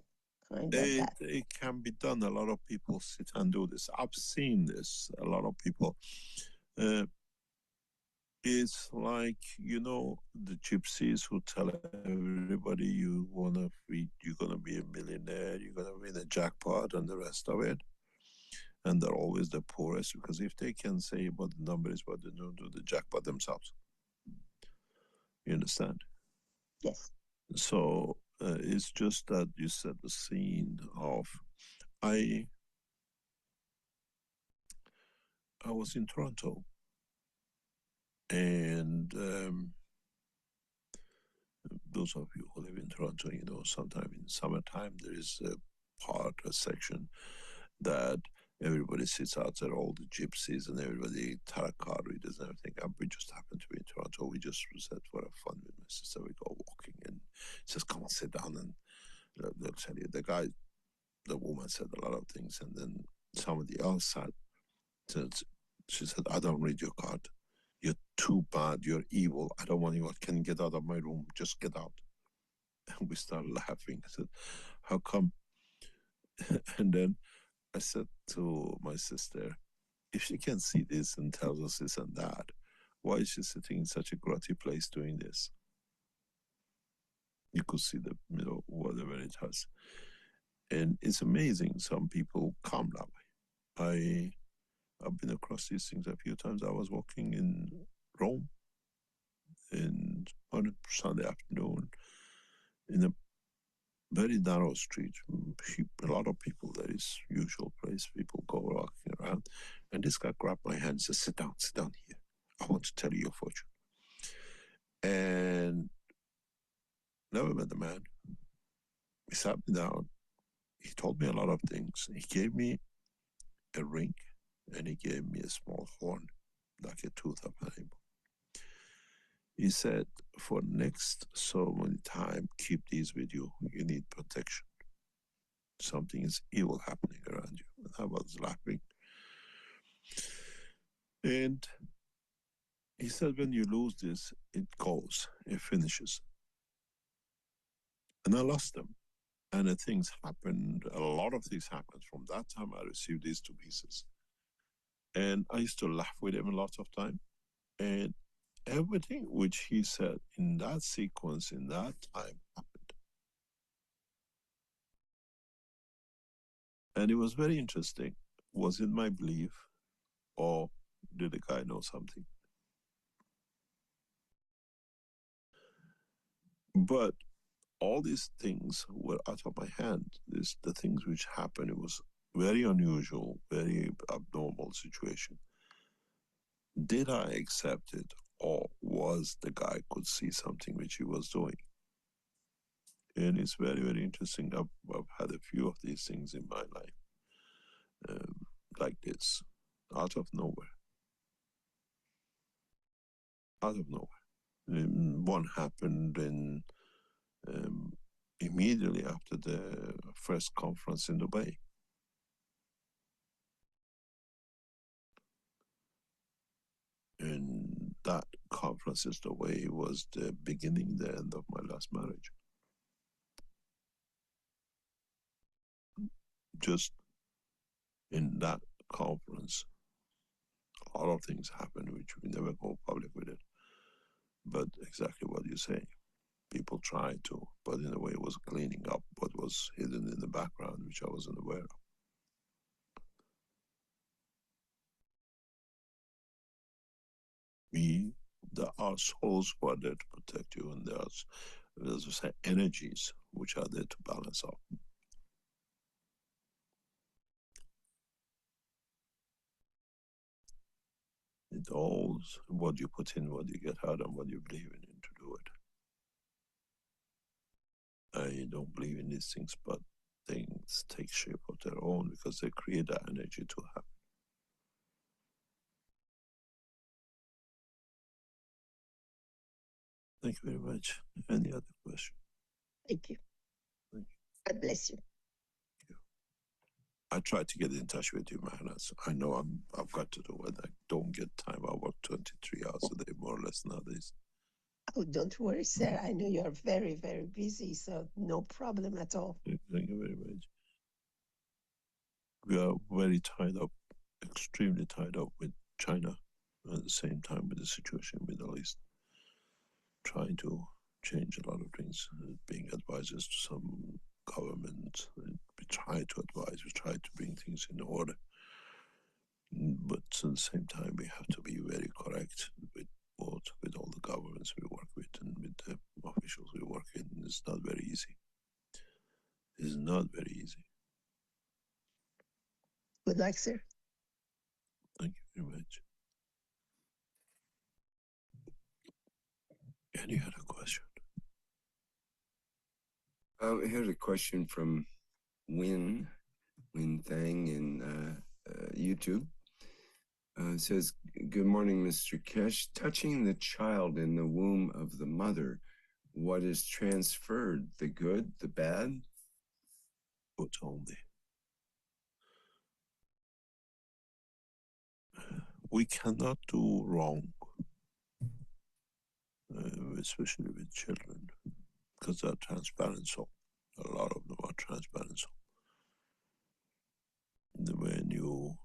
Kind of that. It can be done. A lot of people sit and do this. I've seen this. A lot of people. It's like, the gypsies who tell everybody you're gonna be a millionaire, you're gonna win a jackpot, and the rest of it. And they're always the poorest, because if they can say what the number is, but they don't do the jackpot themselves. You understand? Yes. So it's just that you set the scene of, I was in Toronto, and those of you who live in Toronto, sometime in summertime there is a section that everybody sits out there, all the gypsies and everybody, tarot card readers and everything. And we just happened to be in Toronto. We just said for a fun with my sister, we go walking, and says, come on, sit down, and they'll tell you. The woman said a lot of things, and then somebody else she said, I don't read your card. You're too bad. You're evil. I don't want you. Can you get out of my room? Just get out. And we started laughing. I said, how come? And then I said to my sister, if she can see this and tells us this and that, why is she sitting in such a grotty place doing this? You could see whatever it has. And it's amazing. Some people come that way. I've been across these things a few times. I was walking in Rome on a Sunday afternoon in a very narrow street. A lot of people, there is usual place, people go walking around. And this guy grabbed my hand and said, sit down here. I want to tell you your fortune. And never met the man. He sat me down. He told me a lot of things. He gave me a ring, and he gave me a small horn, like a tooth of an animal. He said, for next so many time, keep these with you. You need protection. Something is evil happening around you. And I was laughing. And he said, when you lose this, it goes, it finishes. And I lost them. And things happened, a lot of things happened. From that time, I received these two pieces. And I used to laugh with him a lot of time. And everything which he said in that sequence, in that time, happened. And it was very interesting. Was it my belief, or did the guy know something? But all these things were out of my hand. The things which happened, it was very unusual, very abnormal situation. Did I accept it, or was the guy could see something which he was doing? And it's very, very interesting. I've had a few of these things in my life, like this, out of nowhere. Out of nowhere. One happened immediately after the first conference in Dubai. And that conference in Dubai was the beginning, the end of my last marriage. Just in that conference, a lot of things happened which we never go public with it. But exactly what you say. People tried to, but in a way it was cleaning up what was hidden in the background, which I wasn't aware of. There are souls who are there to protect you, and there's energies which are there to balance out. It all what you put in, what you get out, and what you believe in to do it. I don't believe in these things, but things take shape of their own because they create that energy to happen. Thank you very much. Any other question? Thank you. Thank you. God bless you. I try to get in touch with you, Mahanas. I know I've got to do it. I don't get time. I work 23 hours a day, more or less nowadays. Oh, don't worry, sir. I know you're very, very busy, so no problem at all. Thank you very much. We are very tied up, extremely tied up with China, at the same time with the situation in the Middle East. Trying to change a lot of things, being advisors to some government. We try to advise, we try to bring things in order. But at the same time, we have to be very correct with all the governments we work with and with the officials we work in. It's not very easy. It's not very easy. Good luck, sir. Thank you very much. Any other question? Here's a question from Win Thang in YouTube. It says, good morning, Mr. Kesh. Touching the child in the womb of the mother, what is transferred, the good, the bad? Good only. We cannot do wrong, especially with children, because they're transparent soul. A lot of them are transparent soul. When you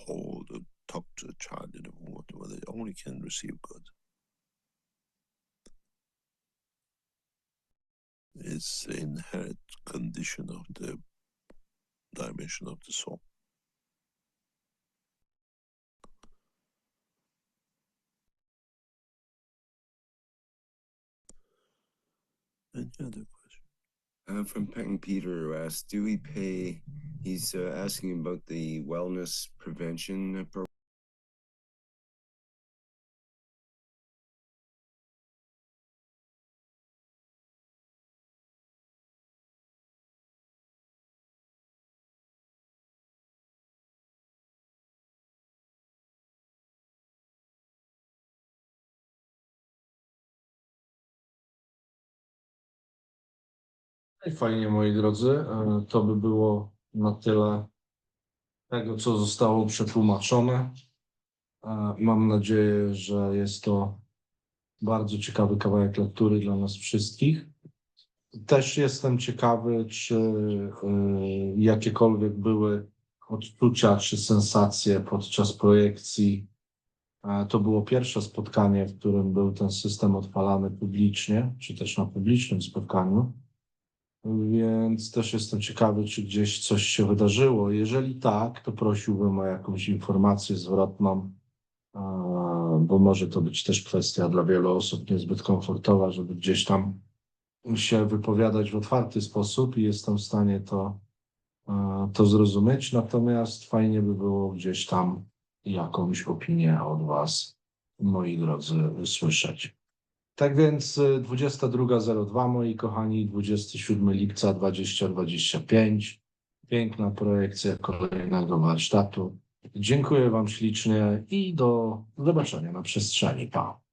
hold or talk to a child in the womb, they only can receive good. It's the inherent condition of the dimension of the soul. Any other question? From Peng Peter, who asked, do we pay? He's asking about the wellness prevention program. Fajnie, moi drodzy. To by było na tyle tego, co zostało przetłumaczone. Mam nadzieję, że jest to bardzo ciekawy kawałek lektury dla nas wszystkich. Też jestem ciekawy, czy jakiekolwiek były odczucia czy sensacje podczas projekcji. To było pierwsze spotkanie, w którym był ten system odpalany publicznie, czy też na publicznym spotkaniu. więc też jestem ciekawy, czy gdzieś coś się wydarzyło. Jeżeli tak, to prosiłbym o jakąś informację zwrotną, bo może to być też kwestia dla wielu osób niezbyt komfortowa, żeby gdzieś tam się wypowiadać w otwarty sposób i jestem w stanie to zrozumieć. Natomiast fajnie by było gdzieś tam jakąś opinię od Was, moi drodzy, usłyszeć. Tak więc 22:02, moi kochani, 27 lipca 2025. Piękna projekcja kolejnego warsztatu. Dziękuję Wam ślicznie i do zobaczenia na przestrzeni. Pa.